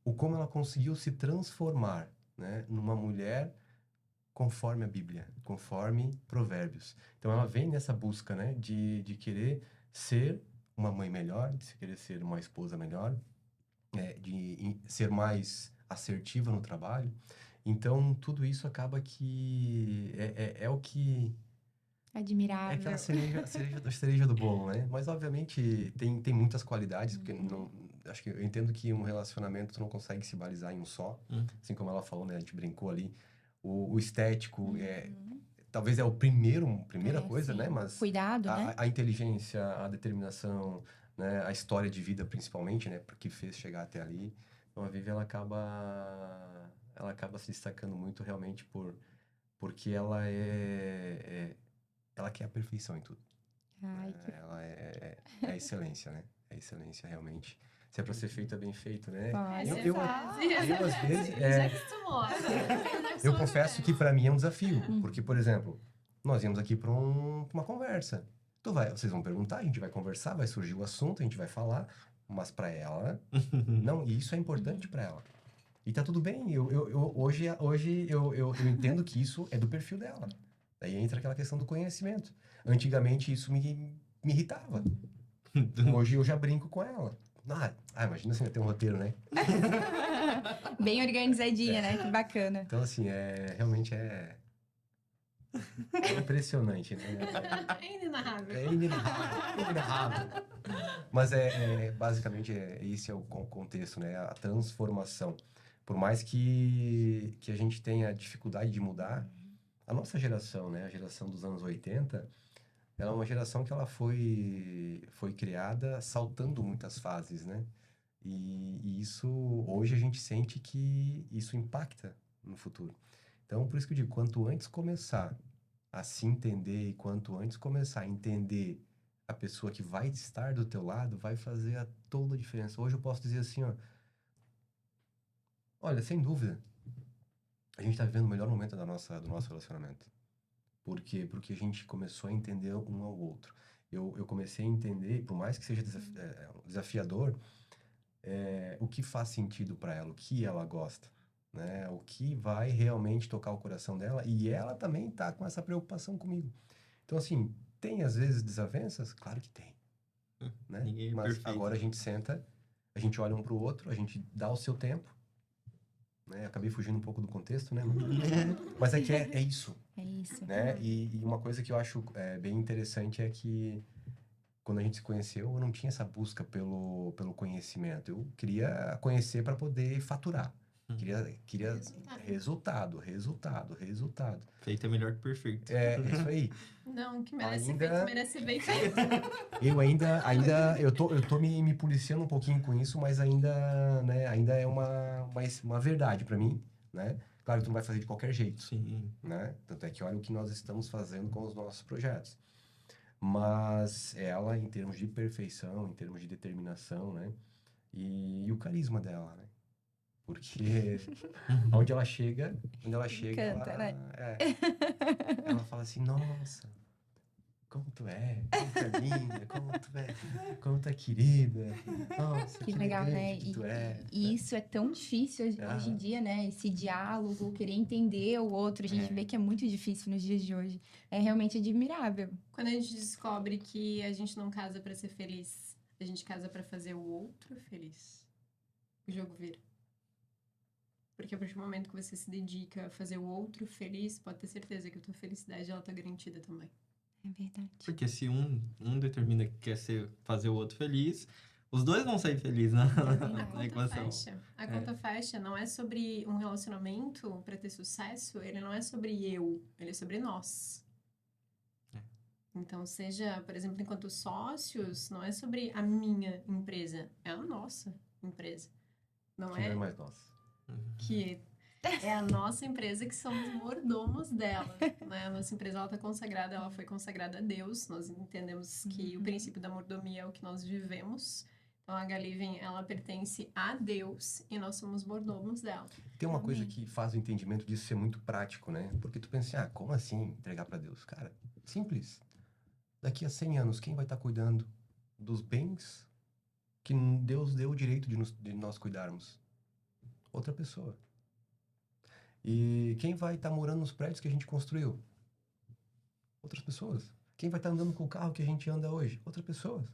o como ela conseguiu se transformar, né, numa mulher conforme a Bíblia, conforme Provérbios. Então ela vem nessa busca, né, de querer ser uma mãe melhor, de querer ser uma esposa melhor, de ser mais assertiva no trabalho. Então, tudo isso acaba que é o que... É Admirável. aquela cereja do bolo, né? Mas, obviamente, tem muitas qualidades, porque não... Acho que eu entendo que um relacionamento tu não consegue se balizar em um só. Assim como ela falou, né? A gente brincou ali. O estético talvez é primeira coisa, sim. né? Mas Cuidado, né? a inteligência, a determinação, né? A história de vida, principalmente, né? Porque fez chegar até ali. Então, a Vivi, ela acaba se destacando muito realmente porque ela quer a perfeição em tudo. Ai, que... Ela é a excelência, né? É a excelência realmente. Se é pra ser feito, é bem feito, né? Pode. Eu, às vezes, Já acostumou. eu confesso que pra mim é um desafio. Porque, por exemplo, nós íamos aqui pra uma conversa. Vocês vão perguntar, a gente vai conversar, vai surgir o assunto, a gente vai falar. Mas pra ela, não, e isso é importante pra ela. E tá tudo bem. Hoje eu entendo que isso é do perfil dela. Daí entra aquela questão do conhecimento. Antigamente isso me irritava. Hoje eu já brinco com ela. Imagina se ter um roteiro, né? Bem organizadinha, né? Que bacana. Então, assim, realmente é impressionante, né? É inenarrável. É inenarrável. Mas basicamente esse é o contexto, né? A transformação. Por mais que a gente tenha dificuldade de mudar, a nossa geração, né? A geração dos anos 80, ela é uma geração que ela foi criada saltando muitas fases, né? E isso, hoje a gente sente que isso impacta no futuro. Então, por isso que eu digo, quanto antes começar a se entender e quanto antes começar a entender a pessoa que vai estar do teu lado, vai fazer toda a diferença. Hoje eu posso dizer assim, ó, olha, sem dúvida, a gente está vivendo o melhor momento do nosso relacionamento. Por quê? Porque a gente começou a entender um ao outro. Eu comecei a entender, por mais que seja desafiador, o que faz sentido para ela, o que ela gosta, né? O que vai realmente tocar o coração dela. E ela também tá com essa preocupação comigo. Então, assim, tem às vezes desavenças? Claro que tem. Né? Ninguém é Mas perfeito. agora a gente senta, a gente olha um pro outro, a gente dá o seu tempo, né? Acabei fugindo um pouco do contexto, né? Mas é que é isso. É isso. Né? E uma coisa que eu acho bem interessante é que quando a gente se conheceu, eu não tinha essa busca pelo conhecimento. Eu queria conhecer para poder faturar. Queria resultado. Feito é melhor que perfeito. É isso aí. Não, que merece Ainda- ser feito, merece ser bem feito. Eu ainda eu tô me policiando um pouquinho com isso, mas ainda, né, ainda é uma verdade para mim, né? Claro que tu não vai fazer de qualquer jeito. Sim. Né? Tanto é que olha o que nós estamos fazendo com os nossos projetos. Mas ela, em termos de perfeição, em termos de determinação, né? E o carisma dela, né? Porque onde ela chega, Encanta, ela, né? ela fala assim, nossa, como tu é linda, como tu é querida, nossa, Que legal, né? elegante que tu é. E isso é tão difícil hoje em dia, né? Esse diálogo, querer entender o outro. A gente vê que é muito difícil nos dias de hoje. É realmente admirável. Quando a gente descobre que a gente não casa pra ser feliz, a gente casa pra fazer o outro feliz. O jogo vira. Porque a partir do momento que você se dedica a fazer o outro feliz, pode ter certeza que a tua felicidade, ela tá garantida também. É verdade. Porque se um determina que quer fazer o outro feliz, os dois vão sair felizes A na conta equação. fecha. A conta fecha não é sobre um relacionamento para ter sucesso, ele não é sobre eu, ele é sobre nós. É. Então, seja, por exemplo, enquanto sócios, não é sobre a minha empresa, é a nossa empresa. Não Que não é é mais nosso. que é a nossa empresa que somos mordomos dela, né? A nossa empresa, ela tá consagrada, ela foi consagrada a Deus. Nós entendemos que o princípio da mordomia é o que nós vivemos. Então, a Galiven, ela pertence a Deus e nós somos mordomos dela. Tem uma coisa Amém. que faz o entendimento disso ser muito prático, né? Porque tu pensa assim, como assim entregar para Deus? Cara, simples. Daqui a 100 anos, quem vai estar cuidando dos bens que Deus deu o direito de nós cuidarmos? Outra pessoa. E quem vai estar morando nos prédios que a gente construiu? Outras pessoas. Quem vai estar andando com o carro que a gente anda hoje? Outras pessoas.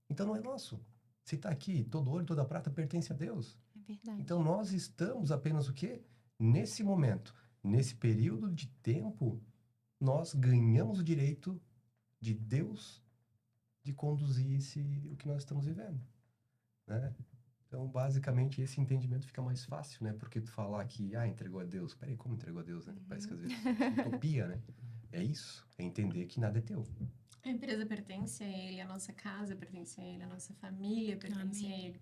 Então não é nosso. Se está aqui, todo ouro, toda prata pertence a Deus. É verdade. Então nós estamos apenas o quê? Nesse momento, nesse período de tempo, nós ganhamos o direito de Deus de conduzir o que nós estamos vivendo, né? Então, basicamente, esse entendimento fica mais fácil, né? Porque tu falar que, entregou a Deus. Peraí, como entregou a Deus, né? Parece que às vezes é utopia, né? É isso, é entender que nada é teu. A empresa pertence a ele, a nossa casa pertence a ele, a nossa família pertence a ele.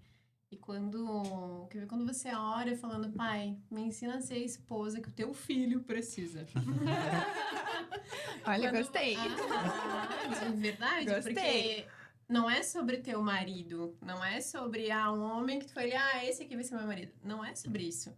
E quando você ora falando, pai, me ensina a ser a esposa que o teu filho precisa. Olha, gostei. De verdade, Gostei. porque não é sobre teu marido, não é sobre um homem que tu foi esse aqui vai ser meu marido. Não é sobre isso.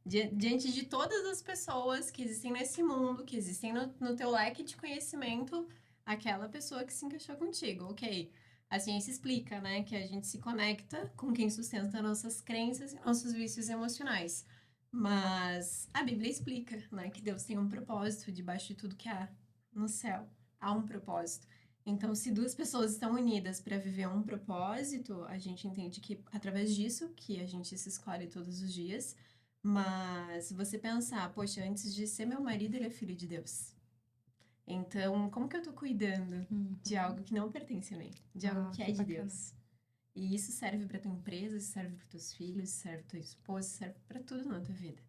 Diante de todas as pessoas que existem nesse mundo, que existem no teu leque de conhecimento, aquela pessoa que se encaixou contigo, ok? A ciência explica, né, que a gente se conecta com quem sustenta nossas crenças e nossos vícios emocionais. Mas a Bíblia explica, né, que Deus tem um propósito debaixo de tudo que há no céu. Há um propósito. Então, se duas pessoas estão unidas para viver um propósito, a gente entende que através disso que a gente se escolhe todos os dias. Mas você pensar, poxa, antes de ser meu marido, ele é filho de Deus. Então, como que eu tô cuidando de algo que não pertence a mim? De algo que é que de bacana. Deus? E isso serve pra tua empresa, isso serve para teus filhos, isso serve pra tua esposa, isso serve pra tudo na tua vida.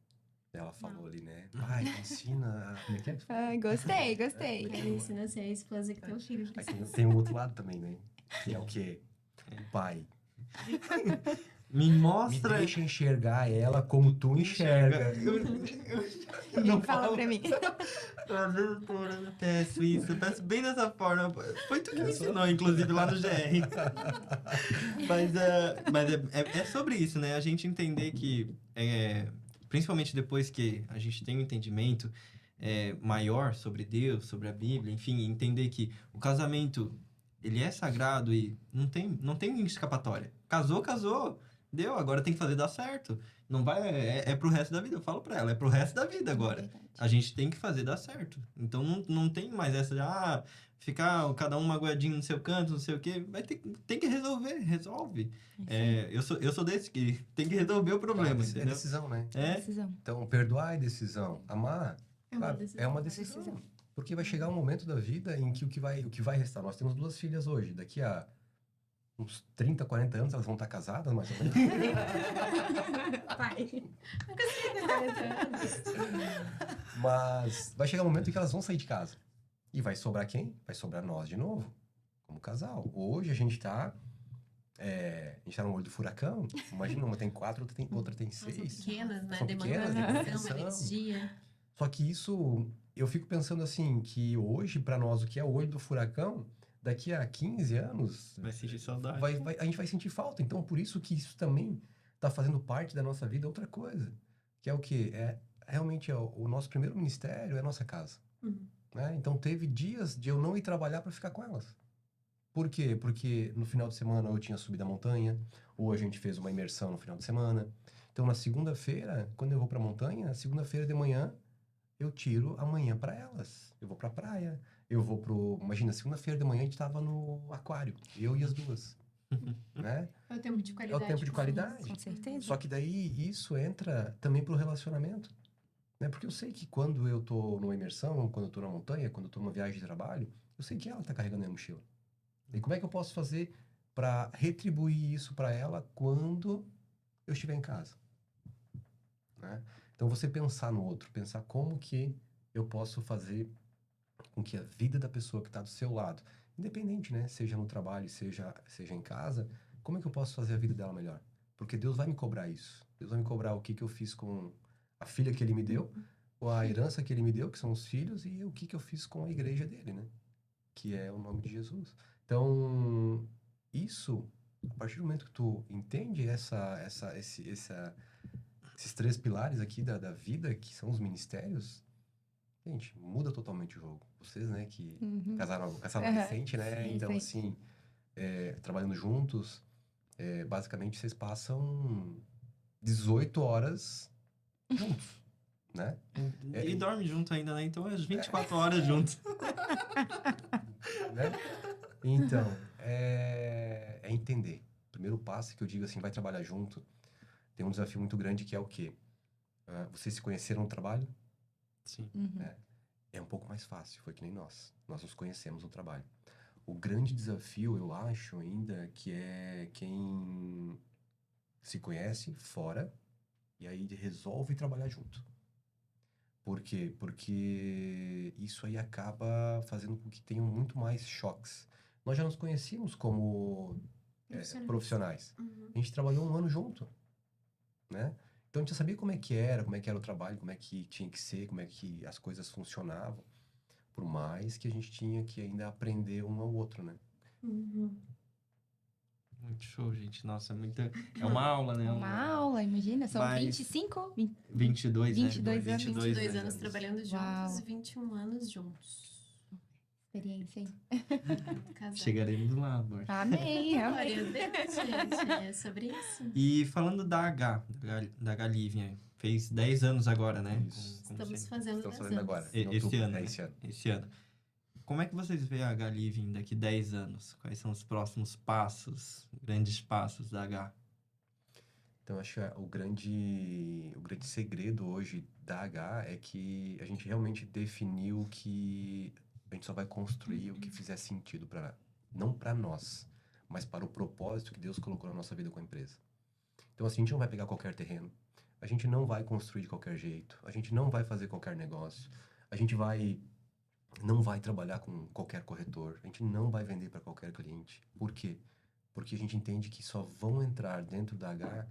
Ela falou ali, né? Pai, ensina. Como é que é? Ai, gostei, gostei. Ele ensina a ser a esposa que teu filho precisa. Aqui tem o outro lado também, né? Que é o quê? O pai. Me Me mostra. deixa enxergar ela como tu enxerga. Ele fala pra mim. Às vezes eu peço isso, eu peço bem dessa forma. Foi tu que me ensinou, inclusive, lá no GR. Mas é sobre isso, né? A gente entender que, principalmente depois que a gente tem um entendimento maior sobre Deus, sobre a Bíblia, enfim, entender que o casamento, ele é sagrado e não tem escapatória. Casou, deu, agora tem que fazer dar certo. Não vai, é pro resto da vida, eu falo pra ela, é pro resto da vida agora. Verdade. A gente tem que fazer dar certo. Então não tem mais essa de ficar cada um magoadinho no seu canto, não sei o quê. Tem que resolve. Eu sou desse que tem que resolver o problema, É entendeu? decisão, né? Decisão. Então, perdoar é decisão. Amar É uma claro, decisão. é uma decisão. Porque vai chegar um momento da vida em que o que vai restar. Nós temos 2 filhas hoje. Daqui a uns 30, 40 anos elas vão estar casadas, mais ou menos. Pai. Mas vai chegar um momento em que elas vão sair de casa. E vai sobrar quem? Vai sobrar nós de novo, como casal. Hoje a gente tá no olho do furacão. Imagina, uma tem 4, outra tem Elas são 6. pequenas, né? São Demandam pequenas, atenção, atenção. energia. Só que isso, eu fico pensando assim, que hoje, para nós, o que é o olho do furacão, daqui a 15 anos, Vai sentir saudade. a gente vai sentir falta. Então, por isso que isso também está fazendo parte da nossa vida. Outra coisa, que é o quê? Realmente o nosso primeiro ministério é a nossa casa. Uhum. Né? Então, teve dias de eu não ir trabalhar para ficar com elas. Por quê? Porque no final de semana eu tinha subido a montanha, ou a gente fez uma imersão no final de semana. Então, na segunda-feira, quando eu vou para a montanha, segunda-feira de manhã, eu tiro a manhã para elas. Eu vou para a praia, eu vou Imagina, segunda-feira de manhã a gente tava no aquário, eu e as duas. né? É o tempo de É o qualidade. tempo de qualidade. Com certeza. Só que daí isso entra também pro relacionamento, né? Porque eu sei que quando eu tô numa imersão, quando eu tô na montanha, quando eu tô numa viagem de trabalho, eu sei que ela tá carregando a minha mochila. E como é que eu posso fazer para retribuir isso para ela quando eu estiver em casa, né? Então você pensar no outro, pensar como que eu posso fazer com que a vida da pessoa que está do seu lado, independente, né, seja no trabalho, seja em casa, como é que eu posso fazer a vida dela melhor? Porque Deus vai me cobrar isso. Deus vai me cobrar o que que eu fiz com a filha que Ele me deu, ou a herança que Ele me deu, que são os filhos, e o que que eu fiz com a igreja dele, né? Que é o nome de Jesus. Então, isso, a partir do momento que tu entende esses três pilares aqui da vida, que são os ministérios, gente, muda totalmente o jogo. Vocês, né, que casaram recente, né? Sim, Então, sim. assim, trabalhando juntos, basicamente vocês passam 18 horas juntos, né? E dorme junto ainda, né? Então é 24 horas juntos. Né? Então, é entender. O primeiro passo que eu digo assim, vai trabalhar junto, tem um desafio muito grande que é o quê? Vocês se conheceram no trabalho? Sim. É um pouco mais fácil, foi que nem nós. Nós nos conhecemos no trabalho. O grande desafio, eu acho ainda, que é quem se conhece fora e aí resolve trabalhar junto. Por quê? Porque isso aí acaba fazendo com que tenham muito mais choques. Nós já nos conhecíamos como profissionais. A gente trabalhou um ano junto, né? Então a gente já sabia como é que era o trabalho, como é que tinha que ser, como é que as coisas funcionavam. Por mais que a gente tinha que ainda aprender um ao outro, né? Muito show, gente. Nossa, é uma aula, né? Uma aula, imagina, são Mas- 25? 22, né? 22 anos. 22 anos trabalhando juntos, Uau. 21 anos juntos. Experiência, hein? Casados. Chegaremos lá, amor. Amém, amém. Glória a Deus, gente. É sobre isso. E falando da da H Living, fez 10 anos agora, né? Isso. Como Estamos você- fazendo Estamos 10 fazendo anos. agora. E- em esse outubro. ano, né? Esse ano. Esse ano. Como é que vocês veem a H Living daqui 10 anos? Quais são os próximos passos, grandes passos da H? Então, acho que o grande segredo hoje da H é que a gente realmente definiu que a gente só vai construir o que fizer sentido não para nós, mas para o propósito que Deus colocou na nossa vida com a empresa. Então, assim, a gente não vai pegar qualquer terreno, a gente não vai construir de qualquer jeito, a gente não vai fazer qualquer negócio, a gente não vai trabalhar com qualquer corretor, a gente não vai vender para qualquer cliente. Por quê? Porque a gente entende que só vão entrar dentro da H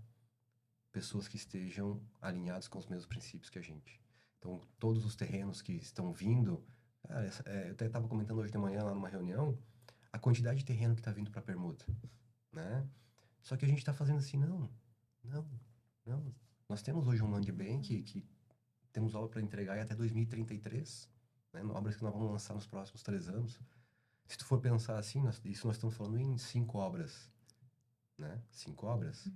pessoas que estejam alinhadas com os mesmos princípios que a gente. Então, todos os terrenos que estão vindo, cara, eu até estava comentando hoje de manhã lá numa reunião, a quantidade de terreno que está vindo para permuta, né? Só que a gente está fazendo assim, não. Nós temos hoje um land bank que temos obra para entregar até 2033, né? Obras que nós vamos lançar nos próximos 3 anos. Se tu for pensar assim, nós estamos falando em 5 obras, né? 5 obras.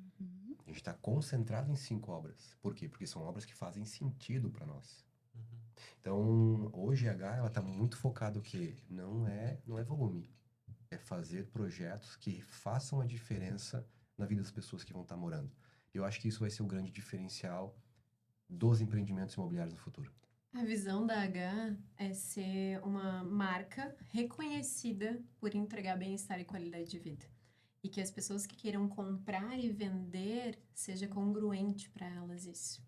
A gente está concentrado em 5 obras. Por quê? Porque são obras que fazem sentido para nós. Então, hoje a H ela está muito focada o quê? Não é volume. É fazer projetos que façam a diferença na vida das pessoas que vão estar morando. Eu acho que isso vai ser o grande diferencial dos empreendimentos imobiliários no futuro. A visão da H é ser uma marca reconhecida por entregar bem-estar e qualidade de vida. E que as pessoas que queiram comprar e vender seja congruente para elas isso.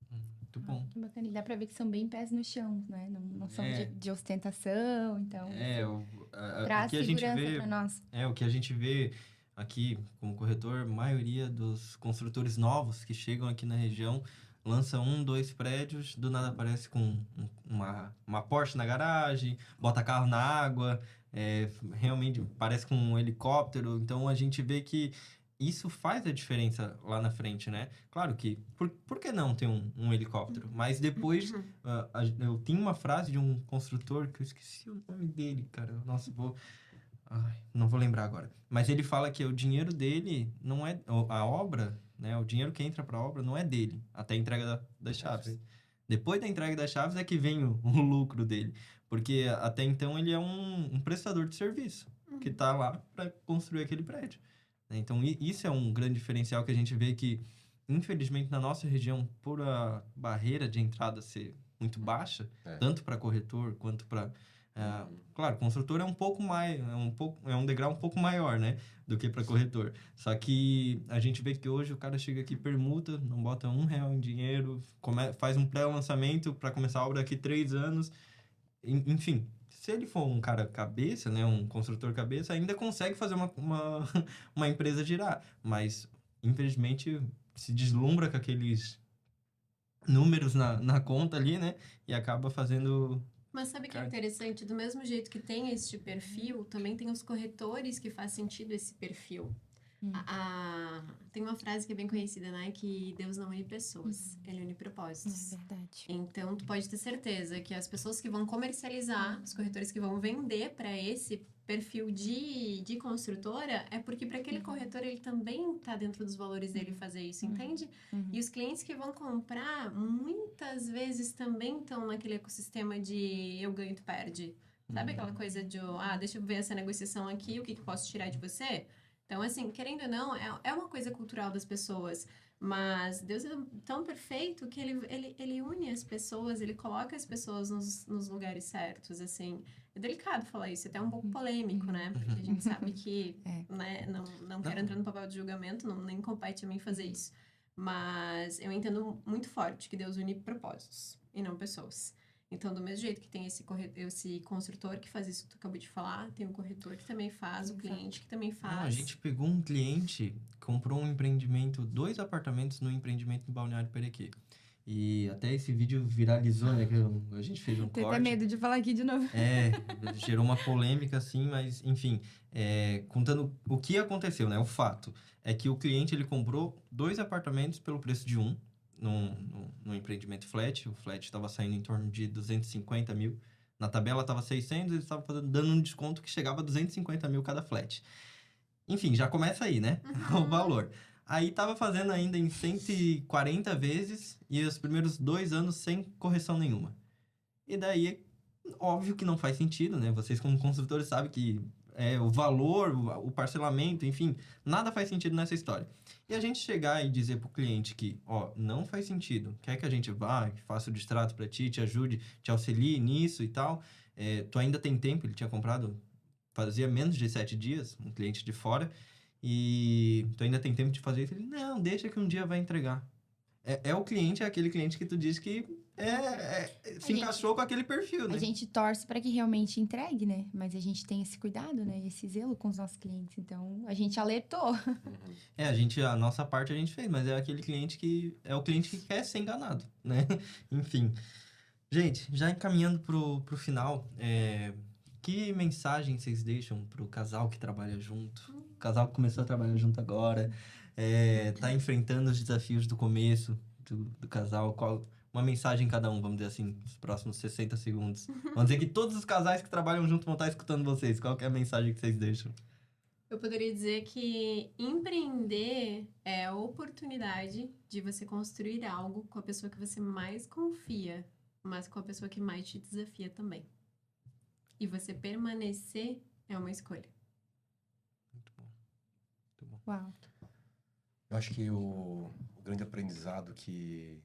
Muito bom. Que bacana. E dá pra ver que são bem pés no chão, né? Não são É. de ostentação, então... O que a gente segurança vê pra nós. o que a gente vê aqui como corretor, a maioria dos construtores novos que chegam aqui na região lança 1, 2 prédios, do nada aparece com uma Porsche na garagem, bota carro na água, realmente parece com um helicóptero. Então a gente vê que isso faz a diferença lá na frente, né? Claro que, por que não ter um helicóptero? Mas depois, eu tinha uma frase de um construtor que eu esqueci o nome dele, cara. Nossa, não vou lembrar agora. Mas ele fala que o dinheiro dele não é... A obra, né? O dinheiro que entra para a obra não é dele, até a entrega das chaves. Depois da entrega das chaves é que vem o lucro dele. Porque até então ele é um prestador de serviço que está lá para construir aquele prédio. né? Então, isso é um grande diferencial que a gente vê que, infelizmente, na nossa região, por a barreira de entrada ser muito baixa, tanto para corretor quanto para... claro, construtor é um pouco mais, é um degrau um pouco maior, né, do que para corretor. Só que a gente vê que hoje o cara chega aqui, permuta, não bota R$ 1 em dinheiro, faz um pré-lançamento para começar a obra daqui 3 anos. Enfim, se ele for um cara cabeça, né, um construtor cabeça, ainda consegue fazer uma empresa girar. Mas, infelizmente, se deslumbra com aqueles números na conta ali, né, e acaba fazendo... Mas sabe o que é Cara. interessante? Do mesmo jeito que tem este perfil, também tem os corretores que faz sentido esse perfil. Tem uma frase que é bem conhecida, né? Que Deus não une pessoas, Ele une propósitos. É verdade. Então, tu pode ter certeza que as pessoas que vão comercializar, os corretores que vão vender para esse perfil de construtora, é porque para aquele corretor ele também tá dentro dos valores dele fazer isso, entende? E os clientes que vão comprar, muitas vezes também estão naquele ecossistema de eu ganho, tu perde. Sabe aquela coisa de, deixa eu ver essa negociação aqui, o que eu posso tirar de você? Então, assim, querendo ou não, é uma coisa cultural das pessoas. Mas Deus é tão perfeito que ele une as pessoas, ele coloca as pessoas nos lugares certos, assim. É delicado falar isso, é até um pouco polêmico, né? Porque a gente sabe que, né, não quero entrar no papel de julgamento, nem compete a mim fazer isso. Mas eu entendo muito forte que Deus une propósitos e não pessoas. Então, do mesmo jeito que tem esse construtor que faz isso que tu acabou de falar, tem o corretor que também faz, o cliente que também faz. Não, a gente pegou um cliente, comprou um empreendimento, 2 apartamentos no empreendimento no Balneário Perequê. E até esse vídeo viralizou, né? Que a gente fez um Tenho corte. até medo de falar aqui de novo. Gerou uma polêmica, assim, mas, enfim, contando o que aconteceu, né? O fato é que o cliente, ele comprou 2 apartamentos pelo preço de um, num empreendimento flat. O flat estava saindo em torno de 250 mil. Na tabela estava 600, eles estavam dando um desconto que chegava a 250 mil cada flat. Enfim, já começa aí, né? O valor. Aí tava fazendo ainda em 140 vezes e os primeiros 2 anos sem correção nenhuma. E daí, óbvio que não faz sentido, né? Vocês como construtores sabem que o valor, o parcelamento, enfim, nada faz sentido nessa história. E a gente chegar e dizer pro cliente que, não faz sentido, quer que a gente vá, que faça o distrato para ti, te ajude, te auxilie nisso e tal, tu ainda tem tempo, ele tinha comprado, fazia menos de 7 dias, um cliente de fora, e tu ainda tem tempo de fazer isso. Ele, não, deixa que um dia vai entregar. O cliente, é aquele cliente que tu diz que se encaixou com aquele perfil, né? A gente torce para que realmente entregue, né? Mas a gente tem esse cuidado, né? Esse zelo com os nossos clientes. Então, a gente alertou. A nossa parte a gente fez, mas é aquele cliente que... É o cliente que quer ser enganado, né? Enfim. Gente, já encaminhando pro final, que mensagem vocês deixam pro casal que trabalha junto? O casal que começou a trabalhar junto agora, tá enfrentando os desafios do começo do casal. Uma mensagem cada um, vamos dizer assim, nos próximos 60 segundos. Vamos dizer que todos os casais que trabalham junto vão estar escutando vocês. Qual que é a mensagem que vocês deixam? Eu poderia dizer que empreender é a oportunidade de você construir algo com a pessoa que você mais confia, mas com a pessoa que mais te desafia também. E você permanecer é uma escolha. Muito bom. Muito bom. Uau. Eu acho que o grande aprendizado que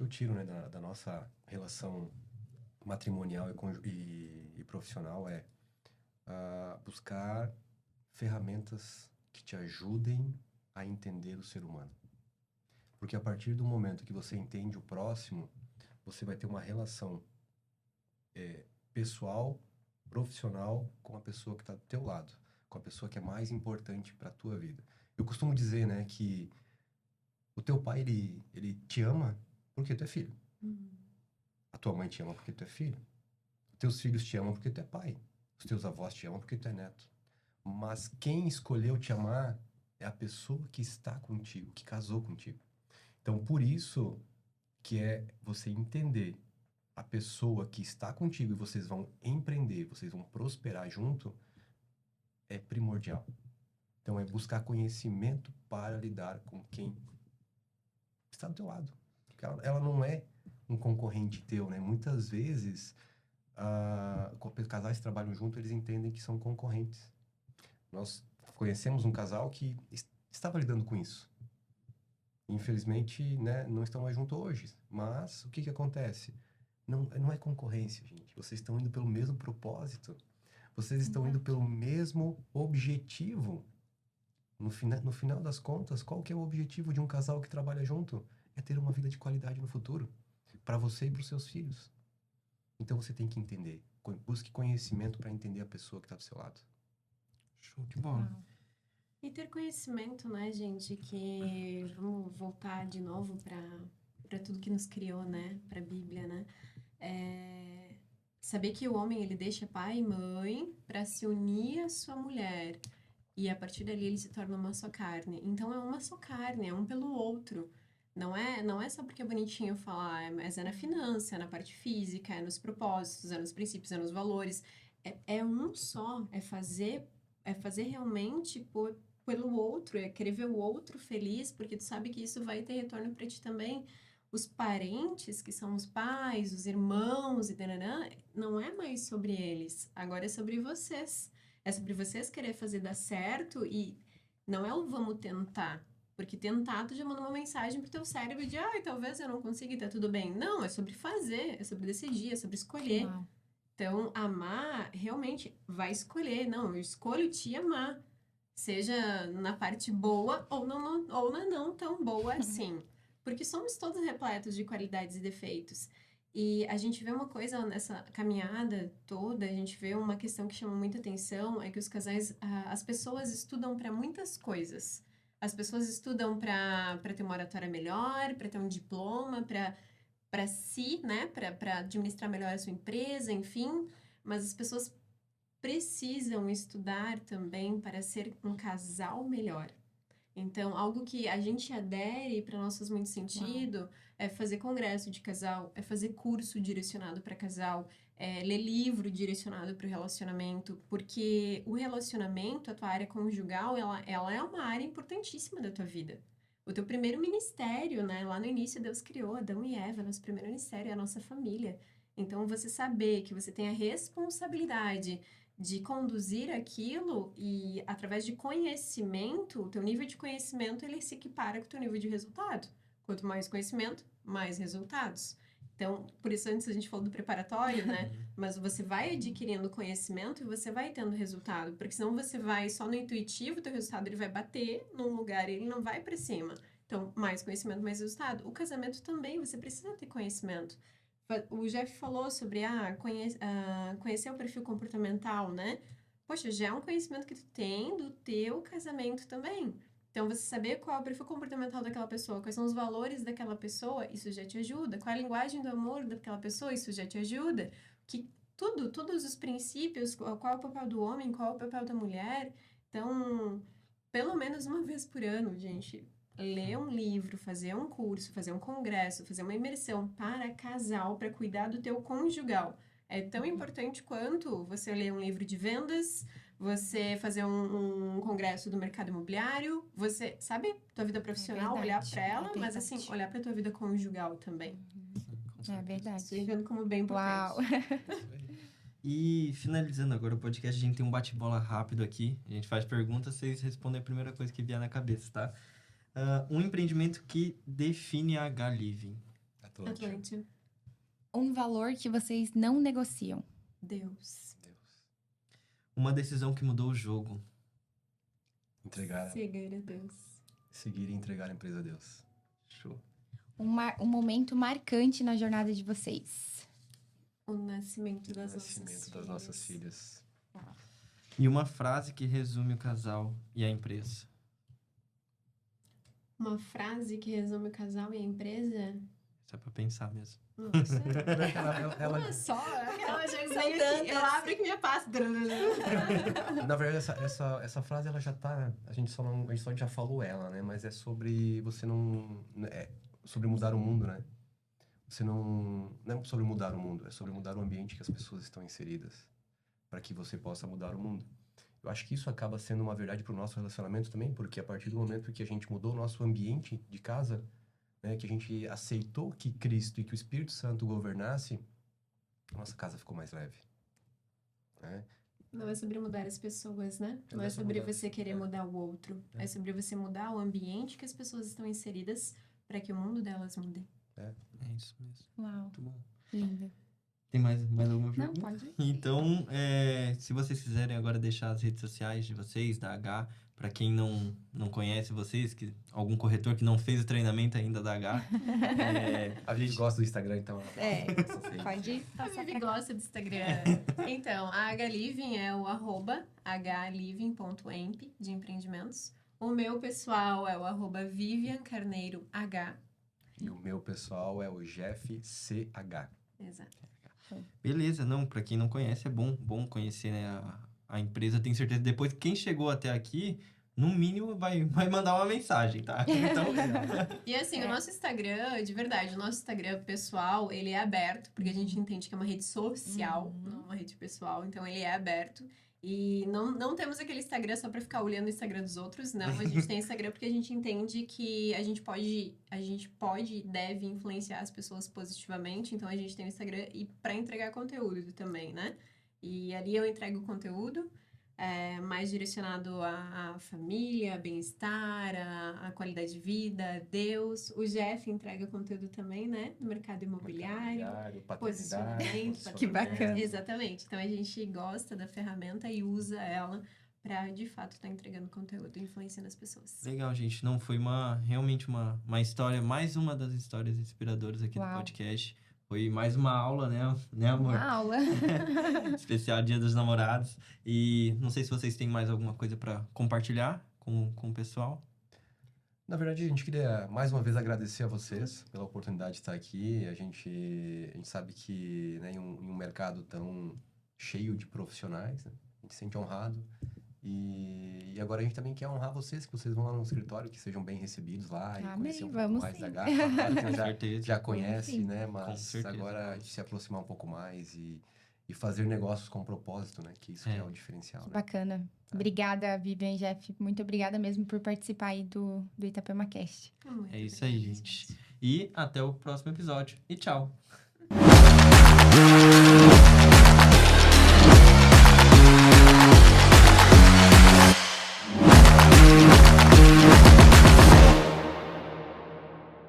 eu tiro, né, da nossa relação matrimonial e profissional é buscar ferramentas que te ajudem a entender o ser humano. Porque a partir do momento que você entende o próximo, você vai ter uma relação pessoal, profissional com a pessoa que está do teu lado, com a pessoa que é mais importante para a tua vida. Eu costumo dizer, né, que o teu pai, ele te ama porque tu é filho. A tua mãe te ama porque tu é filho. Os teus filhos te amam porque tu é pai. Os teus avós te amam porque tu é neto. Mas quem escolheu te amar é a pessoa que está contigo, que casou contigo. Então, por isso que é você entender a pessoa que está contigo e vocês vão empreender, vocês vão prosperar junto, é primordial. Então, é buscar conhecimento para lidar com quem está do teu lado. Porque ela não é um concorrente teu, né? Muitas vezes, quando casais trabalham junto, eles entendem que são concorrentes. Nós conhecemos um casal que estava lidando com isso. Infelizmente, né, não estão mais juntos hoje. Mas o que acontece? Não é concorrência, gente. Vocês estão indo pelo mesmo propósito. Vocês estão indo pelo mesmo objetivo. No final das contas, qual que é o objetivo de um casal que trabalha junto? É ter uma vida de qualidade no futuro. Para você e para os seus filhos. Então você tem que entender. Busque conhecimento para entender a pessoa que está do seu lado. Show de bola. E ter conhecimento, né, gente, que vamos voltar de novo para tudo que nos criou, né, para a Bíblia, né? Saber que o homem ele deixa pai e mãe para se unir à sua mulher e a partir dali ele se torna uma só carne. Então é uma só carne, é um pelo outro. Não é só porque é bonitinho falar, mas é na finança, é na parte física, é nos propósitos, é nos princípios, é nos valores. É um só, é fazer realmente pelo outro, é querer ver o outro feliz, porque tu sabe que isso vai ter retorno para ti também. Os parentes, que são os pais, os irmãos e tananã, não é mais sobre eles, agora é sobre vocês. É sobre vocês querer fazer dar certo e não é o vamos tentar. Porque tentar, tu já manda uma mensagem pro teu cérebro de, talvez eu não consiga e tá tudo bem. Não, é sobre fazer, é sobre decidir, é sobre escolher. Uau. Então, amar, realmente, vai escolher. Não, eu escolho te amar. Seja na parte boa ou na não tão boa assim. Porque somos todos repletos de qualidades e defeitos. E a gente vê uma coisa nessa caminhada toda, a gente vê uma questão que chama muita atenção, é que os casais, as pessoas estudam para muitas coisas. As pessoas estudam para ter uma oratória melhor, para ter um diploma, para si, né, para administrar melhor a sua empresa, enfim, mas as pessoas precisam estudar também para ser um casal melhor. Então, algo que a gente adere para nós faz muito sentido é fazer congresso de casal, é fazer curso direcionado para casal, é ler livro direcionado para o relacionamento, porque o relacionamento, a tua área conjugal, ela é uma área importantíssima da tua vida. O teu primeiro ministério, né? Lá no início, Deus criou Adão e Eva, nosso primeiro ministério é a nossa família. Então, você saber que você tem a responsabilidade de conduzir aquilo e, através de conhecimento, o teu nível de conhecimento, ele se equipara com o teu nível de resultado. Quanto mais conhecimento, mais resultados. Então, por isso antes a gente falou do preparatório, né? Mas você vai adquirindo conhecimento e você vai tendo resultado. Porque senão você vai só no intuitivo, o teu resultado ele vai bater num lugar e ele não vai para cima. Então, mais conhecimento, mais resultado. O casamento também, você precisa ter conhecimento. O Jeff falou sobre conhecer o perfil comportamental, né? Poxa, já é um conhecimento que tu tem do teu casamento também. Então, você saber qual é o perfil comportamental daquela pessoa, quais são os valores daquela pessoa, isso já te ajuda. Qual é a linguagem do amor daquela pessoa, isso já te ajuda. Todos os princípios, qual é o papel do homem, qual é o papel da mulher. Então, pelo menos uma vez por ano, gente, ler um livro, fazer um curso, fazer um congresso, fazer uma imersão para casal, para cuidar do teu conjugal. É tão importante quanto você ler um livro de vendas, você fazer um congresso do mercado imobiliário, você, sabe, tua vida profissional, olhar para ela, mas assim, olhar para tua vida conjugal também. É verdade. Estou vendo como bem importante. Uau. E finalizando agora o podcast, a gente tem um bate-bola rápido aqui. A gente faz perguntas, vocês respondem a primeira coisa que vier na cabeça, tá? Um empreendimento que define a H-Living. Atlântico. Um valor que vocês não negociam. Deus. Uma decisão que mudou o jogo. Seguir a Deus. Seguir e entregar a empresa a Deus. Show. Um momento marcante na jornada de vocês. O nascimento das nossas filhas. E uma frase que resume o casal e a empresa. Uma frase que resume o casal e a empresa? Isso é pra pensar mesmo. Nossa. Ela- Uma só? Ela já São veio aqui, tantas. ela abre que minha pasta. Na verdade, essa frase, ela já tá... A gente só já falou ela, né? Mas é sobre você não... É sobre mudar o mundo, né? Você não... Não é sobre mudar o mundo, é sobre mudar o ambiente que as pessoas estão inseridas. Para que você possa mudar o mundo. Eu acho que isso acaba sendo uma verdade pro nosso relacionamento também, porque a partir do momento que a gente mudou o nosso ambiente de casa, né? Que a gente aceitou que Cristo e que o Espírito Santo governasse, nossa casa ficou mais leve, né? Não é sobre mudar as pessoas, né? Não é sobre você querer mudar o outro. É sobre você mudar o ambiente que as pessoas estão inseridas para que o mundo delas mude. É isso mesmo. Uau, Muito bom. lindo. Tem mais alguma Não, pergunta? pode ir. Então, se vocês quiserem agora deixar as redes sociais de vocês, da H, para quem não conhece vocês, algum corretor que não fez o treinamento ainda da H, A gente gosta do Instagram, então... Pode ir. A Vivi gosta do Instagram. Então, a H-Living é o @hliving.emp de empreendimentos. O meu pessoal é o @viviancarneiroh. E o meu pessoal é o Jeff CH. Exato. Beleza, não, para quem não conhece é bom conhecer, né, a empresa. Tenho certeza que depois quem chegou até aqui, no mínimo vai mandar uma mensagem, tá? Então, E assim, o nosso Instagram, de verdade, o nosso Instagram pessoal, ele é aberto, porque a gente entende que é uma rede social, não uma rede pessoal, então ele é aberto. E não temos aquele Instagram só pra ficar olhando o Instagram dos outros, não. A gente tem Instagram porque a gente entende que a gente pode e deve influenciar as pessoas positivamente. Então, a gente tem o Instagram e pra entregar conteúdo também, né? E ali eu entrego conteúdo mais direcionado à família, bem-estar, à qualidade de vida, a Deus. O Jeff entrega conteúdo também, né? No mercado imobiliário. Posicionamento. Que bacana. Exatamente. Então, a gente gosta da ferramenta e usa ela para, de fato, estar entregando conteúdo e influenciando as pessoas. legal, gente. Não, foi realmente uma história, mais uma das histórias inspiradoras aqui do Uau. podcast. Foi mais uma aula, né, amor? Uma aula. Especial Dia dos Namorados. E não sei se vocês têm mais alguma coisa para compartilhar com o pessoal. Na verdade, a gente queria mais uma vez agradecer a vocês pela oportunidade de estar aqui. A gente sabe que, né, em um mercado tão cheio de profissionais, né, a gente se sente honrado. E agora a gente também quer honrar vocês, que vocês vão lá no escritório, que sejam bem recebidos lá e Amém, conhecer um pouco vamos mais sim. da H. Claro que Com certeza. já conhece, Sim. né? Com Mas certeza. agora a gente se aproximar um pouco mais e fazer negócios com propósito, né? Que isso que é o diferencial, Que né? bacana. Obrigada, Vivian e Jeff. Muito obrigada mesmo por participar aí do Itapema Cast. Muito É isso aí, obrigada, gente. E até o próximo episódio. E tchau!